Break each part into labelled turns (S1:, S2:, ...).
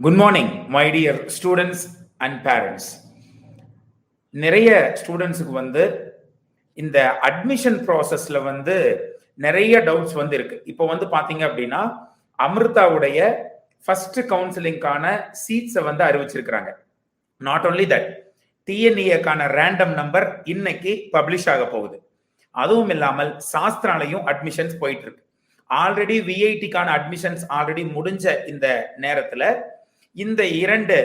S1: Good morning my dear students and parents. நிறைய ஸ்டூடெண்ட்ஸுக்கு இந்த அட்மிஷன் ப்ராசஸ்ல நிறைய டவுட்ஸ் இருக்கு. இப்போ பாத்தீங்க அப்படின்னா அமிர்தாவுடைய ஃபர்ஸ்ட் கவுன்சிலிங்கான சீட்ஸை அறிவிச்சிருக்கிறாங்க. நாட் ஓன்லி தட், டிஎன்இஏக்கான ரேண்டம் நம்பர் இன்னைக்கு பப்ளிஷ் ஆக போகுது. அதுவும் இல்லாமல் சாஸ்திராலையும் அட்மிஷன்ஸ் போயிட்டு இருக்கு. ஆல்ரெடி விஐடிக்கான அட்மிஷன்ஸ் ஆல்ரெடி முடிஞ்ச இந்த நேரத்துல இந்த இரண்டு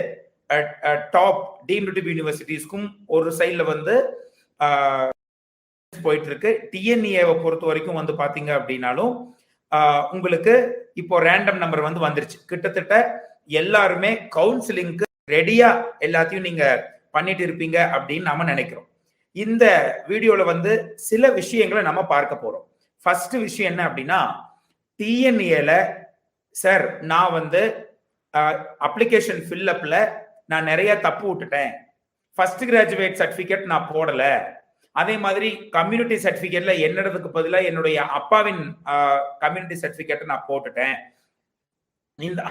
S1: டாப் டீம்டு யூனிவர்சிட்டிஸ்க்கும் ஒரு சைட்ல போயிட்டு இருக்கு. டிஎன்இஏவை பொறுத்த வரைக்கும் பாத்தீங்க அப்படின்னாலும் உங்களுக்கு இப்போ ரேண்டம் நம்பர் வந்துருச்சு. கிட்டத்தட்ட எல்லாருமே கவுன்சிலிங்க்கு ரெடியா எல்லாத்தையும் நீங்க பண்ணிட்டு இருப்பீங்க அப்படின்னு நாம நினைக்கிறோம். இந்த வீடியோல சில விஷயங்களை நம்ம பார்க்க போறோம். ஃபர்ஸ்ட் விஷயம் என்ன அப்படின்னா, டிஎன்ஏல சார் நான் அப்ளிகேஷன் ஃபில்லப்ல நான் நிறைய தப்பு விட்டுட்டேன், ஃபர்ஸ்ட் கிராஜுவேட் சர்டிபிகேட் நான் போடல, அதே மாதிரி கம்யூனிட்டி சர்டிபிகேட்ல என்னதுக்கு பதிலாக என்னுடைய அப்பாவின் கம்யூனிட்டி சர்டிபிகேட்டை நான் போட்டுட்டேன்,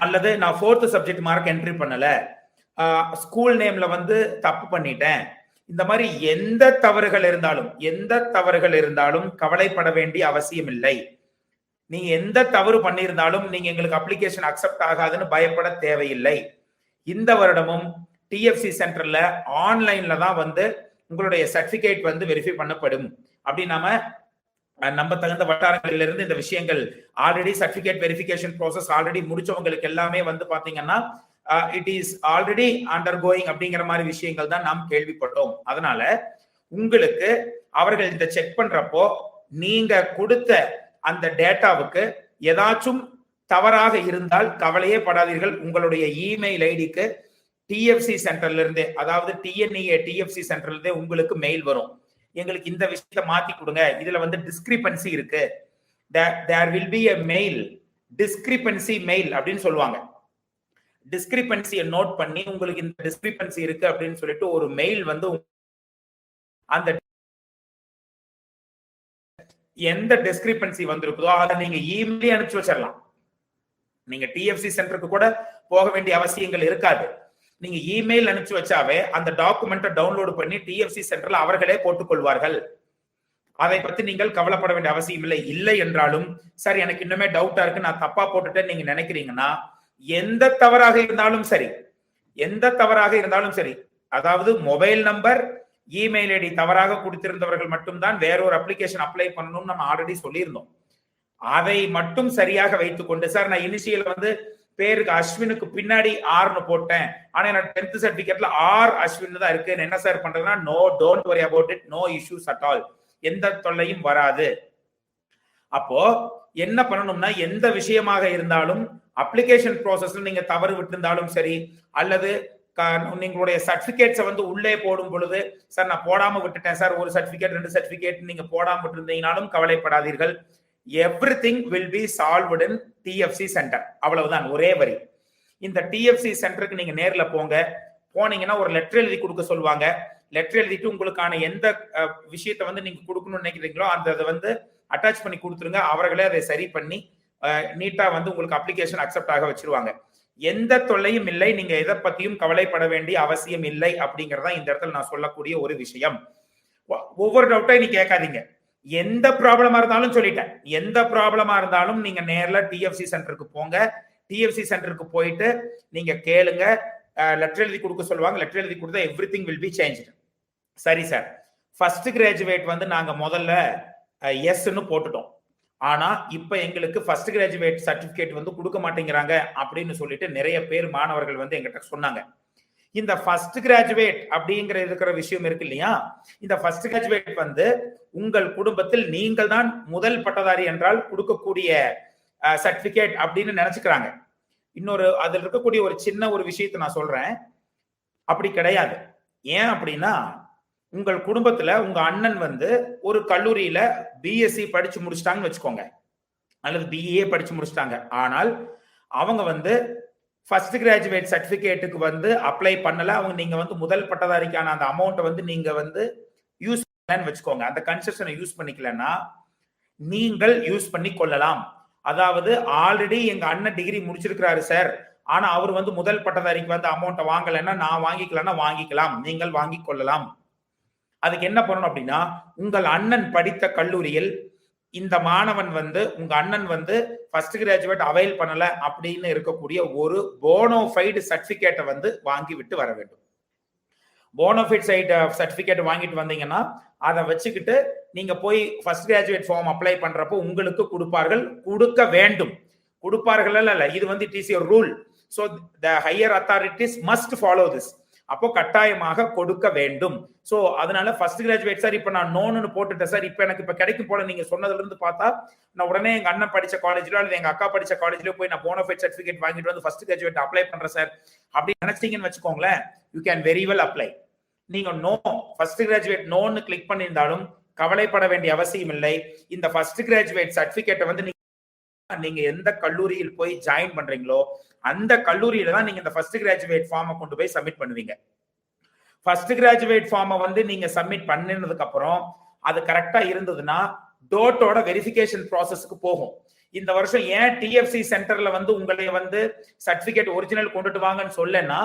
S1: அல்லது நான் 4th சப்ஜெக்ட் மார்க் என்ட்ரி பண்ணல, ஸ்கூல் நேம்ல தப்பு பண்ணிட்டேன். இந்த மாதிரி எந்த தவறுகள் இருந்தாலும் கவலைப்பட வேண்டிய அவசியம் இல்லை. நீங்க எந்த தவறு பண்ணியிருந்தாலும் நீங்க எங்களுக்கு அப்ளிகேஷன் அக்செப்ட் ஆகாதுன்னு பயப்பட தேவையில்லை. இந்த வருடமும் டிஎஃப்சி சென்டர்ல ஆன்லைன்ல தான் உங்களுடைய சர்டிபிகேட் வெரிஃபை பண்ணப்படும். அப்படி நம்ம தகுந்த வட்டாரங்களில் இருந்து இந்த விஷயங்கள் already certificate verification process already முடிச்சவங்களுக்கு எல்லாமே பாத்தீங்கன்னா it is already under going அப்படிங்கிற மாதிரி விஷயங்கள் தான் நாம் கேள்விப்பட்டோம். அதனால உங்களுக்கு அவர்கள் இந்த செக் பண்றப்போ நீங்க கொடுத்த அந்த டேட்டாவுக்கு ஏதாச்சும் தவறாக இருந்தால் கவலையே படாதீர்கள். உங்களுடைய இமெயில் ஐடிக்கு டிஎஃப்சி சென்டர்ல இருந்தே, அதாவது டிஎன்இஏ டிஎஃப்சி சென்டர்ல இருந்தே உங்களுக்கு மெயில் வரும். எங்களுக்கு இந்த விஷயத்தை மாத்தி கொடுங்க, இதுல டிஸ்கிரிபன்சி இருக்கு, there will be a mail, discrepancy mail அப்படின்னு சொல்லுவாங்க. டிஸ்கிரிபன்சியை நோட் பண்ணி உங்களுக்கு இந்த டிஸ்கிரிபன்சி இருக்கு அப்படின்னு சொல்லிட்டு ஒரு மெயில் அந்த எந்த டிஸ்கிரிபன்சி வந்திருக்குதோ அதை நீங்க இமெயிலே அனுப்பிச்சு வச்சிடலாம். நீங்க டிஎஃப்சி சென்டருக்கு கூட போக வேண்டிய அவசியங்கள் இருக்காது. நீங்க இமெயில் அனுப்பிச்சு வச்சாவே அந்த டாக்குமெண்ட்டை டவுன்லோட் பண்ணி டிஎஃப்சி சென்டர்ல அவர்களே போட்டுக்கொள்வார்கள். அதை பத்தி நீங்கள் கவலைப்பட வேண்டிய அவசியம் இல்லை. இல்லை என்றாலும் சார் எனக்கு இன்னுமே டவுட்டா இருக்கு, நான் தப்பா போட்டுட்டேன்னு நீங்க நினைக்கிறீங்கன்னா எந்த தவறாக இருந்தாலும் சரி, அதாவது மொபைல் நம்பர் இமெயில் ஐடி தவறாக கொடுத்திருந்தவர்கள் மட்டும்தான் வேற ஒரு அப்ளிகேஷன் அப்ளை பண்ணணும்னு நம்ம ஆல்ரெடி சொல்லியிருந்தோம். அதை மட்டும் சரியாக வைத்துக் கொண்டு, சார் நான் இனிஷியல் பேருக்கு அஸ்வினுக்கு பின்னாடி ஆர்னு போட்டேன், ஆனா என்னோட 10th சர்டிபிகேட்ல ஆர் அஸ்வின் தான் இருக்கு, என்ன சார் பண்றதுன்னா no, don't worry about it, no issues at all, எந்த தொல்லையும் வராது. அப்போ என்ன பண்ணணும்னா, எந்த விஷயமாக இருந்தாலும் அப்ளிகேஷன் ப்ராசஸ்ல நீங்க தவறு விட்டிருந்தாலும் சரி, அல்லது நீங்களுடைய சர்டிபிகேட்ஸை உள்ளே போடும் பொழுது சார் நான் போடாம விட்டுட்டேன் சார், ஒரு சர்டிபிகேட் 2 சர்டிபிகேட் நீங்க போடாம விட்டுருந்தீங்கனாலும் கவலைப்படாதீர்கள். Everything will be solved in DFC centre. அவ்வளவுதான், ஒரே வரி. இந்த டிஎஃப்சி சென்டருக்கு நீங்க நேர்ல போனீங்கன்னா ஒரு லெட்டர் எழுதி கொடுக்க சொல்லுவாங்க. லெட்டர் எழுதிட்டு உங்களுக்கான எந்த விஷயத்தை நீங்க கொடுக்கணும்னு நினைக்கிறீங்களோ அந்த அட்டாச் பண்ணி கொடுத்துருங்க. அவர்களே அதை சரி பண்ணி நீட்டா உங்களுக்கு அப்ளிகேஷன் அக்செப்ட் ஆக வச்சிருவாங்க. எந்த தொல்லையும் இல்லை, நீங்க எதை பத்தியும் கவலைப்பட வேண்டிய அவசியம் இல்லை அப்படிங்கறதா இந்த இடத்துல நான் சொல்லக்கூடிய ஒரு விஷயம். ஒவ்வொரு டவுட்டா நீ கேட்காதீங்க. எந்த ப்ராப்ளமா இருந்தாலும் சொல்லிட்டேன், எந்த ப்ராப்ளமா இருந்தாலும் நீங்க நேர்ல டிஎஃப்சி சென்டருக்கு போங்க. டிஎஃப்சி சென்டருக்கு போயிட்டு நீங்க கேளுங்க, லெட்டர் எழுதி கொடுக்க சொல்லுவாங்க. லெட்டர் எழுதி கொடுத்தா எவ்ரிதிங் வில் பி சேஞ்ச்டு. சரி சார், ஃபர்ஸ்ட் கிராஜுவேட் நாங்க முதல்ல எஸ்ன்னு போட்டுட்டோம், ஆனா இப்ப எங்களுக்கு ஃபர்ஸ்ட் கிராஜுவேட் சர்டிபிகேட் கொடுக்க மாட்டேங்கிறாங்க அப்படின்னு சொல்லிட்டு நிறைய பேர் மாணவர்கள் எங்கிட்ட சொன்னாங்க. இந்த ஃபர்ஸ்ட் கிராஜுவேட் அப்படிங்கிற இருக்கிற விஷயம் இருக்கு இல்லையா, இந்த ஃபர்ஸ்ட் கிராஜுவேட் உங்கள் குடும்பத்தில் நீங்கள் தான் முதல் பட்டதாரி என்றால் கொடுக்கக்கூடிய சர்டிபிகேட் அப்படின்னு நினைச்சுக்கிறாங்க. இன்னொரு அதுல இருக்கக்கூடிய ஒரு சின்ன ஒரு விஷயத்தை நான் சொல்றேன், அப்படி கிடையாது. ஏன் அப்படின்னா, உங்கள் குடும்பத்துல உங்க அண்ணன் ஒரு கல்லூரியில பிஎஸ்சி படிச்சு முடிச்சிட்டாங்கன்னு வச்சுக்கோங்க, அல்லது பிஏ படிச்சு முடிச்சிட்டாங்க. ஆனால் அவங்க ஃபர்ஸ்ட் கிராஜுவேட் சர்டிபிகேட்டுக்கு அப்ளை பண்ணல. அவங்க நீங்க முதல் பட்டதாரிக்கான அந்த அமௌண்ட்டை நீங்க யூஸ் பண்ணலன்னு வச்சுக்கோங்க, அந்த கன்செஷனை யூஸ் பண்ணிக்கலன்னா நீங்கள் யூஸ் பண்ணி கொள்ளலாம். அதாவது ஆல்ரெடி எங்க அண்ணன் டிகிரி முடிச்சிருக்கிறாரு சார், ஆனா அவர் வந்து முதல் பட்டதாரிக்கு வந்து அமௌண்ட்டை வாங்கலைன்னா நான் வாங்கிக்கலாம்னா வாங்கிக்கலாம், நீங்கள் வாங்கிக் கொள்ளலாம். அதுக்கு என்ன பண்ணணும் அப்படின்னா, உங்கள் அண்ணன் படித்த கல்லூரியில் இந்த மாணவன் வந்து உங்க அண்ணன் வந்து ஃபர்ஸ்ட் கிராஜுவேட் அவைல் பண்ணல அப்படின்னு இருக்கக்கூடிய ஒரு போனோஃபைடு சர்டிபிகேட்டை வந்து வாங்கி விட்டு வர வேண்டும். போனோஃபைட் சர்டிபிகேட் வாங்கிட்டு வந்தீங்கன்னா அதை வச்சுக்கிட்டு நீங்க போய் ஃபர்ஸ்ட் கிராஜுவேட் ஃபார்ம் அப்ளை பண்றப்போ உங்களுக்கு கொடுப்பார்கள், கொடுக்க வேண்டும். கொடுப்பார்கள் இல்ல, இது வந்து it is your rule. So the higher authorities must follow this. அப்போ கட்டாயமாக கொடுக்க வேண்டும். சோ அதனால ஃபர்ஸ்ட் கிராஜுவேட் சார் இப்ப நான் நோன்னு போட்டுட்டேன் சார், இப்ப எனக்கு இப்ப கிடைக்கும் போல நீங்க சொன்னதுல இருந்து பார்த்தா நான் உடனே எங்க அண்ணன் படிச்ச காலேஜ்ல அல்லது எங்க அக்கா படிச்ச காலேஜ்ல போய் நான் போனோஃபைட் சர்டிபிகேட் வாங்கிட்டு வந்து ஃபர்ஸ்ட் கிராஜுவேட் அப்ளை பண்றேன் சார் அப்படின்னு நினைச்சீங்கன்னு வச்சுக்கோங்களேன், you can very well apply. நீங்க நோ ஃபர்ஸ்ட் கிராஜுவேட் நோன்னு கிளிக் பண்ணியிருந்தாலும் கவலைப்பட வேண்டிய அவசியம் இல்லை. இந்த ஃபர்ஸ்ட் கிராஜுவேட் சர்டிபிகேட்டை வந்து நீங்க எந்த கல்லூரியில் போய் ஜாயின் பண்றீங்களோ அந்த கல்லூரியில தான் நீங்க இந்த ஃபர்ஸ்ட் கிராஜுவேட் ஃபார்மை கொண்டு போய் சப்மிட் பண்ணுவீங்க. ஃபர்ஸ்ட் கிராஜுவேட் ஃபார்மை வந்து நீங்க சப்மிட் பண்ணினதுக்கு அப்புறம் அது கரெக்டா இருந்ததுன்னா டோட்டோட வெரிஃபிகேஷன் ப்ராசஸ்க்கு போகும். இந்த வருஷம் ஏன் டிஎஃப்சி சென்டர்ல வந்து உங்களை வந்து சர்டிபிகேட் ஒரிஜினல் கொண்டுட்டு வாங்கன்னு சொல்லனா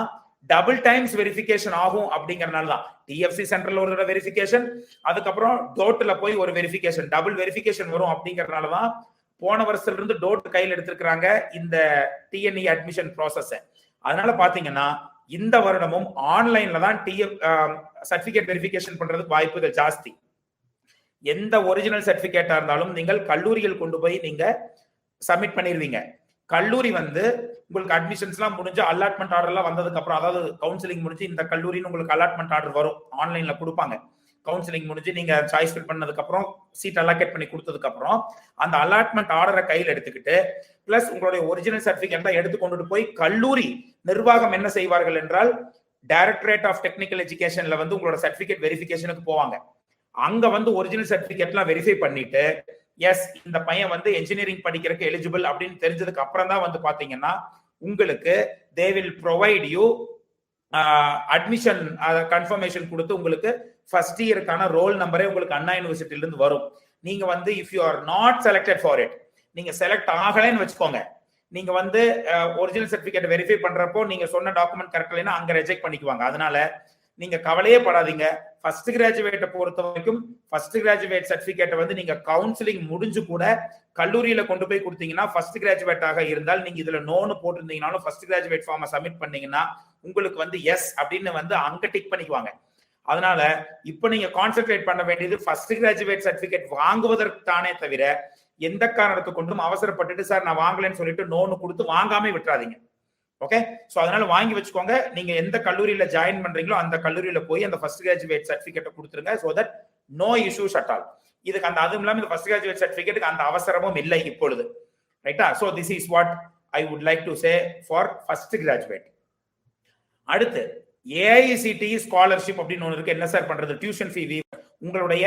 S1: டபுள் டைம்ஸ் வெரிஃபிகேஷன் ஆகும் அப்படிங்கறனால தான். டிஎஃப்சி சென்டர்ல ஒரு தடவை வெரிஃபிகேஷன், அதுக்கப்புறம் டோட்ல போய் ஒரு வெரிஃபிகேஷன், டபுள் வெரிஃபிகேஷன் வரும் அப்படிங்கறனால தான் போன வருஷத்துல இருந்து டோட் கையில் எடுத்திருக்கிறாங்க இந்த டிஎன்இ அட்மிஷன் ப்ராசஸ். அதனால பாத்தீங்கன்னா இந்த வருடமும் ஆன்லைன்ல தான் சர்டிபிகேட் வெரிஃபிகேஷன் பண்றதுக்கு வாய்ப்புகள் ஜாஸ்தி. எந்த ஒரிஜினல் சர்டிபிகேட்டா இருந்தாலும் நீங்கள் கல்லூரிகள் கொண்டு போய் நீங்க சப்மிட் பண்ணிருவீங்க. கல்லூரி வந்து உங்களுக்கு அட்மிஷன்ஸ் எல்லாம் முடிஞ்சு அலாட்மெண்ட் ஆர்டர் எல்லாம் வந்ததுக்கு அப்புறம், அதாவது கவுன்சிலிங் முடிஞ்சு இந்த கல்லூரின்னு உங்களுக்கு அலாட்மெண்ட் ஆர்டர் வரும், ஆன்லைன்ல கொடுப்பாங்க. கவுன்சிலிங் முடிஞ்சு நீங்க சாய்ஸ் ஃபில் பண்ணதுக்கு அப்புறம் சீட் அலாகேட் பண்ணி கொடுத்ததுக்கு அப்புறம் அந்த அலாட்மெண்ட் ஆர்டரை கையில் எடுத்துக்கிட்டு பிளஸ் உங்களுடைய ஒரிஜினல் சர்டிபிகேட் தான் எடுத்து கொண்டுட்டு போய் கல்லூரி நிர்வாகம் என்ன செய்வார்கள் என்றால் டைரக்டரேட் ஆஃப் டெக்னிக்கல் எஜுகேஷன்ல வந்து உங்களோட சர்டிபிகேட் வெரிஃபிகேஷனுக்கு போவாங்க. அங்க வந்து ஒரிஜினல் சர்டிபிகேட்லாம் வெரிஃபை பண்ணிட்டு எஸ் இந்த பையன் வந்து என்ஜினியரிங் படிக்கிறதுக்கு எலிஜிபிள் அப்படின்னு தெரிஞ்சதுக்கு அப்புறம் தான் வந்து பாத்தீங்கன்னா உங்களுக்கு they will provide you admission confirmation கொடுத்து உங்களுக்கு ஃபர்ஸ்ட் இயருக்கான ரோல் நம்பரே உங்களுக்கு அண்ணா யூனிவர்சிட்டில இருந்து வரும். நீங்க வந்து if you are not selected for it, நீங்க செலக்ட் ஆகலைன்னு வச்சுக்கோங்க, நீங்க வந்து ஒரிஜினல் சர்டிபிகேட் வெரிஃபை பண்றப்போ நீங்க சொன்ன டாக்குமெண்ட் கரெக்ட் இல்லைன்னா அங்க ரிஜெக்ட் பண்ணிக்குவாங்க. அதனால நீங்க கவலையே படாதீங்க. ஃபர்ஸ்ட் கிராஜுவேட்டை பொறுத்த வரைக்கும் ஃபர்ஸ்ட் கிராஜுவேட் சர்டிபிகேட்டை வந்து நீங்க கவுன்சிலிங் முடிஞ்சு கூட கல்லூரியில கொண்டு போய் கொடுத்தீங்கன்னா ஃபர்ஸ்ட் கிராஜுவேட்டாக இருந்தால் நீங்க இதுல நோன்னு போட்டிருந்தீங்கன்னாலும் ஃபர்ஸ்ட் கிராஜுவேட் ஃபார்மை சப்மிட் பண்ணீங்கன்னா உங்களுக்கு வந்து எஸ் அப்படின்னு வந்து அங்க டிக் பண்ணிக்குவாங்க. அதனால இப்ப நீங்க கான்சென்ட்ரேட் பண்ண வேண்டியது ஃபர்ஸ்ட் கிராஜுவேட் சர்டிபிகேட் வாங்குவதற்கு தானே தவிர எந்த காரணத்தை கொண்டும் அவசரப்பட்டுட்டு சார் நான் வாங்கலன்னு சொல்லிட்டு நோன்னு கொடுத்து வாங்காம விட்டுறாதீங்க. ஓகே, சோ அதனால வாங்கி வச்சுக்கோங்க. நீங்க எந்த கல்லூரியில ஜாயின் பண்றீங்களோ அந்த கல்லூரியில போய் அந்த ஃபர்ஸ்ட் கிராஜுவேட் சர்டிபிகேட்டை கொடுத்துருங்க. So that no issues at all. இதுக்கு அந்த அதுவும் இல்லாம இந்த ஃபர்ஸ்ட் கிராஜுவேட் சர்டிபிகேட்டுக்கு அந்த அவசரமும் இல்லை இப்பொழுது. ரைட்டா? So this is what I would like to say for first graduate. அடுத்து ஏஐசிடி ஸ்காலர்ஷிப் அப்படின்னு ஒன்று இருக்கு. என்ன சார் பண்றது? டியூஷன் ஃபீ உங்களுடைய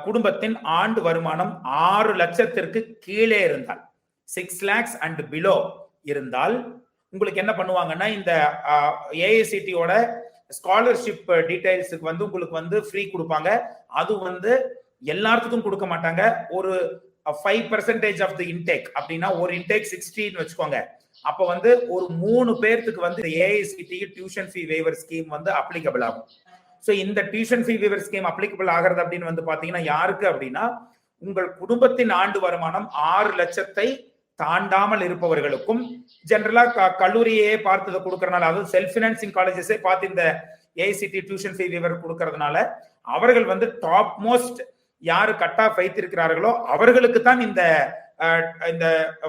S1: குடும்பத்தின் ஆண்டு வருமானம் 6 லட்சத்திற்கு கீழே இருந்தால் 6 lakhs அண்ட் பிலோ இருந்தால் உங்களுக்கு என்ன பண்ணுவாங்கன்னா இந்த ஏஐசிடியோட ஸ்காலர்ஷிப் டீடைல்ஸுக்கு வந்து உங்களுக்கு வந்து ஃப்ரீ கொடுப்பாங்க. அது வந்து எல்லாத்துக்கும் கொடுக்க மாட்டாங்க. ஒரு 5% ஆஃப் தி இன்டேக் அப்படின்னா ஒரு இன்டேக் 60 வச்சுக்கோங்க. அப்ப வந்து ஒரு 3 பேருக்கு வந்து AICTE tuition fee waiver scheme வந்து அப்ளிகபிள் ஆகும். சோ இந்த tuition fee waiver scheme applicable ஆகிறது அப்படின்னு வந்து பாத்தீங்கன்னா யாருக்கு அப்படின்னா உங்கள் குடும்பத்தின் ஆண்டு வருமானம் 6 லட்சத்தை தாண்டாமல் இருப்பவர்களுக்கும், ஜெனரலா கல்லூரியே பார்த்து கொடுக்கறதுனால, அதாவது செல்ஃப் பினான்சிங் காலேஜஸே பார்த்து இந்த ஏஐசிடி டியூஷன் ஃபீ வேவர் கொடுக்கறதுனால அவர்கள் வந்து டாப் மோஸ்ட் யாரு கட் ஆஃப் வைத்திருக்கிறார்களோ அவர்களுக்கு தான் இந்த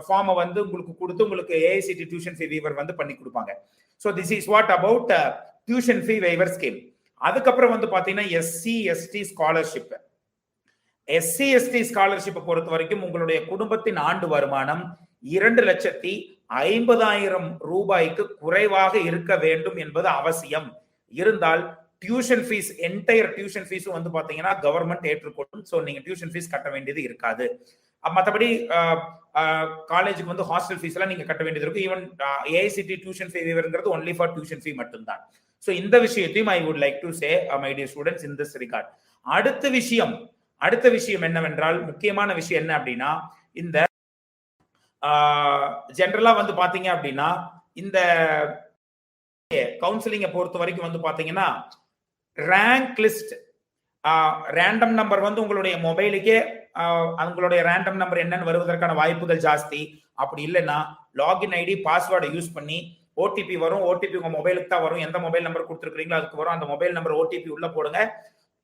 S1: ஃபார்மை வந்து உங்களுக்கு கொடுத்து உங்களுக்கு ஏஐசிடி டியூஷன் ஃபீ வேவர் வந்து பண்ணி கொடுப்பாங்க. So this is what about tuition fee waiver scheme. அதுக்கப்புறம் வந்து பாத்தீங்கன்னா SC ST scholarship. SC ST ஸ்காலர்ஷிப்பை பொறுத்த வரைக்கும் உங்களுடைய குடும்பத்தின் ஆண்டு வருமானம் 2,50,000 ரூபாய்க்கு குறைவாக இருக்க வேண்டும் என்பது அவசியம். இருந்தால் டியூஷன் ஃபீஸ் என்டையர் டியூஷன் ஃபீஸும் வந்து பாத்தீங்கன்னா கவர்மெண்ட் ஏற்றுக்கொள்ளும். ஸோ நீங்க டியூஷன் ஃபீஸ் கட்ட வேண்டியது இருக்காது. மற்றபடி காலேஜுக்கு வந்து ஹாஸ்டல் ஃபீஸ் எல்லாம் நீங்க கட்ட வேண்டியது இருக்கும். ஈவன் ஏஐசிடி டியூஷன் ஃபீ வேவர்ங்கிறது ஒன்லி ஃபார் டியூஷன் ஃபீ மட்டும்தான். ஸோ இந்த விஷயத்தையும் I would like to say my dear students in this regard. அடுத்த விஷயம் என்னவென்றால் முக்கியமான விஷயம் என்ன அப்படின்னா இந்த ஜெனரலா வந்து பாத்தீங்க அப்படின்னா இந்த கவுன்சிலிங்கை பொறுத்த வரைக்கும் வந்து பாத்தீங்கன்னா ரேங்க் லிஸ்ட் ரேண்டம் நம்பர் வந்து உங்களுடைய மொபைலுக்கே உங்களுடைய ரேண்டம் நம்பர் என்னன்னு வருவதற்கான வாய்ப்புகள் ஜாஸ்தி. அப்படி இல்லைன்னா லாகின் ஐடி பாஸ்வேர்டை யூஸ் பண்ணி ஓடிபி வரும். ஓடிபி உங்க மொபைலுக்கு தான் வரும். எந்த மொபைல் நம்பர் கொடுத்துருக்கீங்களோ அதுக்கு வரும். அந்த மொபைல் நம்பர் ஓடிபி உள்ள போடுங்க.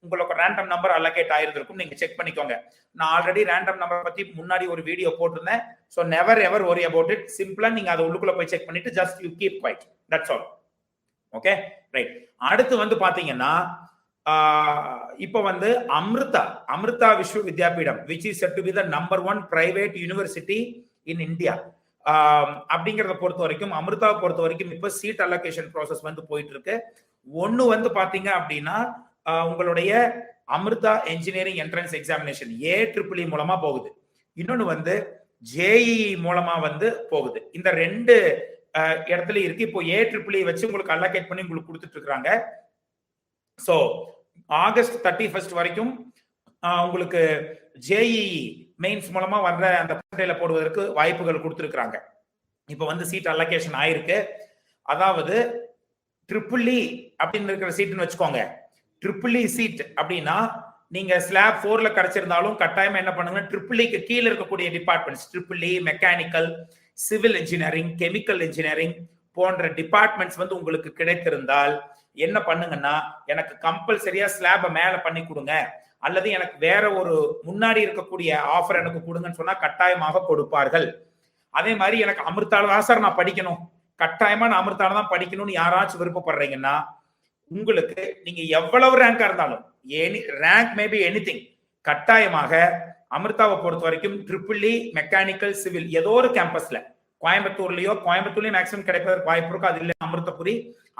S1: உங்களுக்கு ரேண்டம் நம்பர் அலோகேட் ஆயிருந்திருக்கும். நீங்க செக் பண்ணிக்கோங்க. நான் ஆல்ரெடி ரேண்டம் நம்பர் பத்தி முன்னாடி ஒரு வீடியோ போட்டிருந்தேன். So never ever worry about it. சிம்பிளா நீங்க அதை உள்ளுக்குள்ள போய் செக் பண்ணிட்டு just you keep quiet. That's all. Okay right. அடுத்து வந்து பாத்தீங்கன்னா இப்ப வந்து Amrita Vishwa Vidyapeetham which is said to be the number 1 private university in India அப்படிங்கறத பொறுத்த வரைக்கும் அமிர்தாவை பொறுத்த வரைக்கும் இப்ப சீட் அலோகேஷன் ப்ராசஸ் வந்து போயிட்டு இருக்கு. ஒன்னு வந்து பாத்தீங்க அப்படின்னா உங்களுடைய Amrita engineering entrance examination AEEE மூலமா போகுது. இன்னொன்னு வந்து JEE மூலமா வந்து போகுது. இந்த ரெண்டு இடத்துல இருக்கு. இப்போ AEEE வச்சு உங்களுக்கு அலோகேட் பண்ணி உங்களுக்கு கொடுத்துட்டு இருக்காங்க. ஸோ ஆகஸ்ட் 31 வரைக்கும் உங்களுக்கு JEE மெயின்ஸ் மூலமா வர்ற அந்த பட்டியல போடுவதற்கு வாய்ப்புகள் கொடுத்துருக்காங்க. இப்போ வந்து சீட் அலோகேஷன் ஆயிருக்கு. அதாவது EEE அப்படின்னு இருக்கிற சீட்னு வச்சுக்கோங்க. EEE சீட் அப்படின்னா நீங்க ஸ்லாப் 4ல கிடைச்சிருந்தாலும் கட்டாயமா என்ன பண்ணுங்க, EEEக்கு கீழே இருக்கக்கூடிய departments EEE mechanical, civil engineering, chemical engineering போன்ற டிபார்ட்மெண்ட்ஸ் வந்து உங்களுக்கு கிடைத்திருந்தால் என்ன பண்ணுங்கன்னா, எனக்கு கம்பல்சரியா ஸ்லாப மேல பண்ணி கொடுங்க அல்லது எனக்கு வேற ஒரு முன்னாடி இருக்கக்கூடிய ஆஃபர் எனக்கு கொடுங்கன்னு சொன்னா கட்டாயமாக கொடுப்பார்கள். அதே மாதிரி எனக்கு அமிர்தால தான் சார் நான் படிக்கணும், கட்டாயமா நான் அமிர்தால தான் படிக்கணும்னு யாராச்சும் விருப்பப்படுறீங்கன்னா, உங்களுக்கு நீங்க எவ்வளவு ரேங்கா இருந்தாலும் ரேங்க் மேபி எனிதிங், கட்டாயமாக அமிர்தாவை பொறுத்த வரைக்கும் EEE மெக்கானிக்கல் சிவில் ஏதோ ஒரு கேம்பஸ்ல கோயம்புத்தூர்லயும் மேக்ஸிமம் கிடைப்பதற்கு வாய்ப்பு இருக்கும். அது இல்லை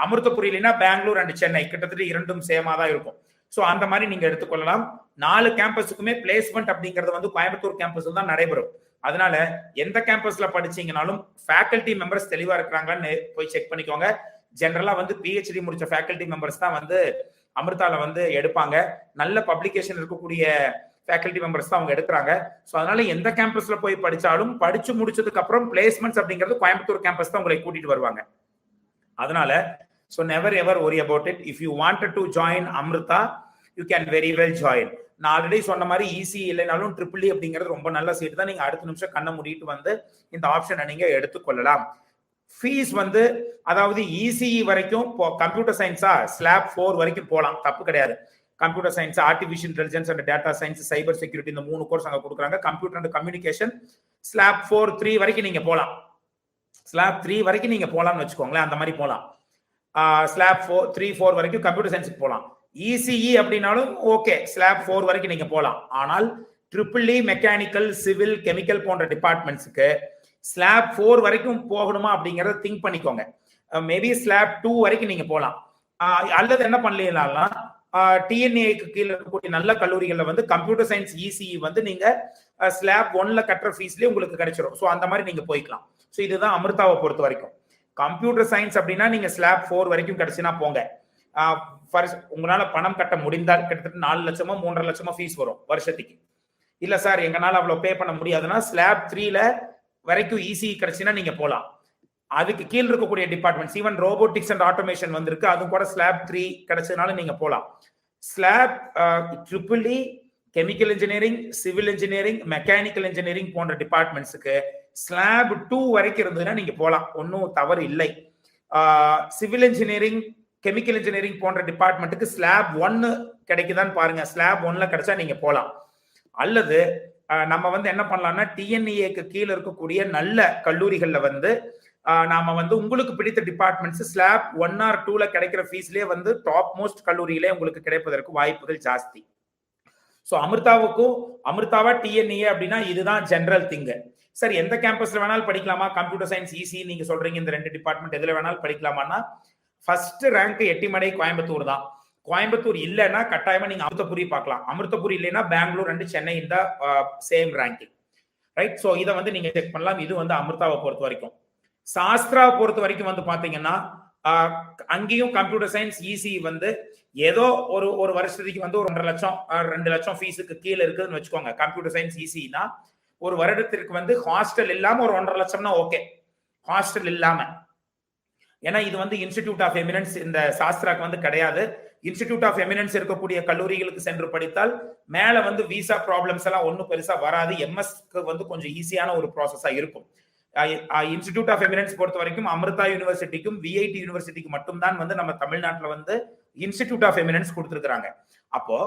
S1: அமிர்தபுரி இல்லைன்னா பெங்களூர் அண்ட் சென்னை கிட்டத்தட்ட இரண்டும் சேமா தான் இருக்கும். ஸோ அந்த மாதிரி நீங்க எடுத்துக்கொள்ளலாம். 4 கேம்பஸுக்குமே பிளேஸ்மெண்ட் அப்படிங்கிறது வந்து கோயம்புத்தூர் கேம்பஸ்ல தான் நடைபெறும். அதனால எந்த கேம்பஸ்ல படிச்சீங்கனாலும் ஃபேக்கல்டி மெம்பர்ஸ் தெளிவா இருக்கிறாங்கன்னு போய் செக் பண்ணிக்கோங்க. ஜெனரலா வந்து PhD முடிச்ச ஃபேக்கல்டி மெம்பர்ஸ் தான் வந்து அமிர்தால வந்து எடுப்பாங்க. நல்ல பப்ளிகேஷன் இருக்கக்கூடிய ஃபேக்கல்டி மெம்பர்ஸ் தான் அவங்க எடுக்கிறாங்க. ஸோ அதனால எந்த கேம்பஸ்ல போய் படிச்சாலும் படிச்சு முடிச்சதுக்கு அப்புறம் பிளேஸ்மெண்ட்ஸ் அப்படிங்கிறது கோயம்புத்தூர் கேம்பஸ் தான் உங்களை கூட்டிட்டு வருவாங்க. அதனால so never ever worry about it. If you wanted to join Amrita, you can very well join. நான் ஆல்ரெடி சொன்ன மாதிரி ECE இல்லைனாலும் EEE அப்படிங்கிறது ரொம்ப நல்ல சீட் தான். நீங்க அடுத்த நிமிஷம் கண்ணை மூடிட்டு வந்து இந்த ஆப்ஷனை நீங்க எடுத்துக்கொள்ளலாம். ஃபீஸ் வந்து அதாவது ECE வரைக்கும் கம்ப்யூட்டர் சயின்ஸா ஸ்லாப் 4 வரைக்கும் போகலாம், தப்பு கிடையாது. Computer science, artificial intelligence and data science, cyber security இந்த 3 கோர்ஸ் அங்க கொடுக்குறாங்க. கம்ப்யூட்டர் அண்ட் கம்யூனிகேஷன் ஸ்லாப் 4-3 வரைக்கும் நீங்க போகலாம். ஸ்லாப் 3 வரைக்கும் நீங்க போகலாம்னு வச்சுக்கோங்களேன். அந்த மாதிரி போகலாம். ஸ்லாப் 3-4 வரைக்கும் கம்ப்யூட்டர் சயின்ஸுக்கு போகலாம். ECE அப்படின்னாலும் ஓகே, ஸ்லாப் 4 வரைக்கும் நீங்க போகலாம். ஆனால் EEE மெக்கானிக்கல், சிவில், கெமிக்கல் போன்ற டிபார்ட்மெண்ட்ஸுக்கு ஸ்லாப் 4 வரைக்கும் போகணுமா அப்படிங்கறத திங்க் பண்ணிக்கோங்க. மேபி ஸ்லாப் 2 வரைக்கும் நீங்க போகலாம். அல்லது என்ன பண்ணலாம்னா TNAக்கு கீழே இருக்கக்கூடிய நல்ல கல்லூரிகள்ல வந்து கம்ப்யூட்டர் சயின்ஸ் ECE வந்து நீங்க ஸ்லாப் 1ல கட்டுற ஃபீஸ்லயே உங்களுக்கு கிடைச்சிடும். ஸோ அந்த மாதிரி நீங்க போய்க்கலாம். ஸோ இதுதான் அமிர்தாவை பொறுத்த வரைக்கும். கம்ப்யூட்டர் சயின்ஸ் அப்படின்னா நீங்க ஸ்லாப் 4 வரைக்கும் கிடைச்சுன்னா போங்க. உங்களால பணம் கட்ட முடிந்தால் கிட்டத்தட்ட 4 லட்சமோ 3.5 லட்சமோ ஃபீஸ் வரும் வருஷத்துக்கு. இல்ல சார் எங்கனால அவ்வளவு பே பண்ண முடியாதுன்னா ஸ்லாப் 3ல வரைக்கும் ECE கிடைச்சுன்னா நீங்க போகலாம். அதுக்கு கீழ் இருக்கக்கூடிய departments even robotics and automation வந்திருக்கு, அதுவும் கூட ஸ்லாப் 3 கிடைச்சதுனால நீங்க போகலாம். Slab EEE chemical engineering, civil engineering, mechanical engineering போன்ற டிபார்ட்மெண்ட்ஸுக்கு ஸ்லாப் 2 வரைக்கும் இருந்ததுன்னா நீங்க போகலாம், ஒன்றும் தவறு இல்லை. சிவில் இன்ஜினியரிங், கெமிக்கல் இன்ஜினியரிங் போன்ற டிபார்ட்மெண்ட்டுக்கு ஸ்லாப் 1 கிடைக்குதான்னு பாருங்க. ஸ்லாப் 1ல கிடைச்சா நீங்க போகலாம். அல்லது நம்ம வந்து என்ன பண்ணலாம்னா TNAக்கு கீழே இருக்கக்கூடிய நல்ல கல்லூரிகள்ல வந்து நாம வந்து உங்களுக்கு பிடித்த டிபார்ட்மெண்ட்ஸ் ஸ்லாப் 1 or 2ல கிடைக்கிற ஃபீஸ்லயே வந்து டாப் மோஸ்ட் கல்லூரிகளே உங்களுக்கு கிடைப்பதற்கு வாய்ப்புகள் ஜாஸ்தி. ஸோ அமிர்தாவா TNA அப்படின்னா இதுதான் ஜெனரல் திங்கு. சார் எந்த கேம்பஸ்ல வேணாலும் படிக்கலாமா? கம்ப்யூட்டர் சயின்ஸ், ECE நீங்க சொல்றீங்க இந்த 2 டிபார்ட்மெண்ட் எதுல வேணாலும் படிக்கலாமான்னா ஃபர்ஸ்ட் ரேங்க் எட்டிமடை கோயம்புத்தூர் தான். கோயம்புத்தூர் இல்லைன்னா கட்டாயமா நீங்க அமிர்தபுரி பார்க்கலாம். அமிர்தபுரி இல்லைன்னா பெங்களூர் அண்ட் சென்னை இந்த சேம் ரேங்கிங், ரைட்? ஸோ இதை வந்து நீங்க செக் பண்ணலாம். இது வந்து அமிர்தாவை பொறுத்த வரைக்கும். சாஸ்திராவை பொறுத்த வரைக்கும் வந்து பாத்தீங்கன்னா அங்கேயும் கம்ப்யூட்டர் சயின்ஸ் ECE வந்து ஏதோ ஒரு வருஷத்துக்கு வந்து ஒரு 1.5 லட்சம் 2 லட்சம் ஃபீஸுக்கு கீழே இருக்குதுன்னு வச்சுக்கோங்க. கம்ப்யூட்டர் சயின்ஸ் ECEனா ஒரு வருடத்திற்கு வந்து ஹாஸ்டல் இல்லாம ஒரு 1.5 லட்சம்னா ஓகே. ஹாஸ்டல் இல்லாம ஏன்னா இது வந்து இன்ஸ்டிடியூட் ஆஃப் எமினன்ஸ் இந்த சாஸ்திராக்கு வந்து கிடையாது. இன்ஸ்டிடியூட் ஆஃப் எமினன்ஸ் இருக்கக்கூடிய கல்லூரிகளுக்கு சென்று படித்தால் மேல வந்து விசா ப்ராப்ளம்ஸ் எல்லாம் ஒன்றும் பெருசா வராது. எம்எஸ்க்கு வந்து கொஞ்சம் ஈஸியான ஒரு ப்ராசஸா இருக்கும். இன்ஸ்டிடியூட் ஆஃப் எமினன்ஸ் பொறுத்த வரைக்கும் அமிர்தா யூனிவர்சிட்டிக்கும் விஐடி யூனிவர்சிட்டிக்கு மட்டும்தான் வந்து நம்ம தமிழ்நாட்டில் வந்து இன்ஸ்டிடியூட் ஆஃப் எமினன்ஸ் கொடுத்துருக்காங்க. அப்போ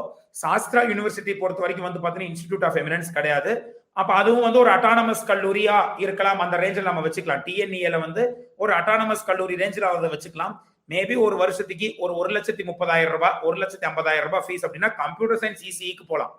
S1: சாஸ்திரா யூனிவர்சிட்டி பொறுத்த வரைக்கும் வந்து பாத்தீங்கன்னா இன்ஸ்டிடியூட் ஆஃப் எமினன்ஸ் கிடையாது. அப்ப அதுவும் வந்து ஒரு அட்டானமஸ் கல்லூரியா இருக்கலாம். அந்த ரேஞ்சில் நம்ம வச்சுக்கலாம். டிஎன்இல வந்து ஒரு அட்டானமஸ் கல்லூரி ரேஞ்சில் அதை வச்சுக்கலாம். மேபி ஒரு வருஷத்துக்கு ஒரு 1,30,000 ரூபாய் 1,50,000 ரூபாய் ஃபீஸ் அப்படின்னா கம்ப்யூட்டர் சயின்ஸ் இசிஇக்கு போலாம்.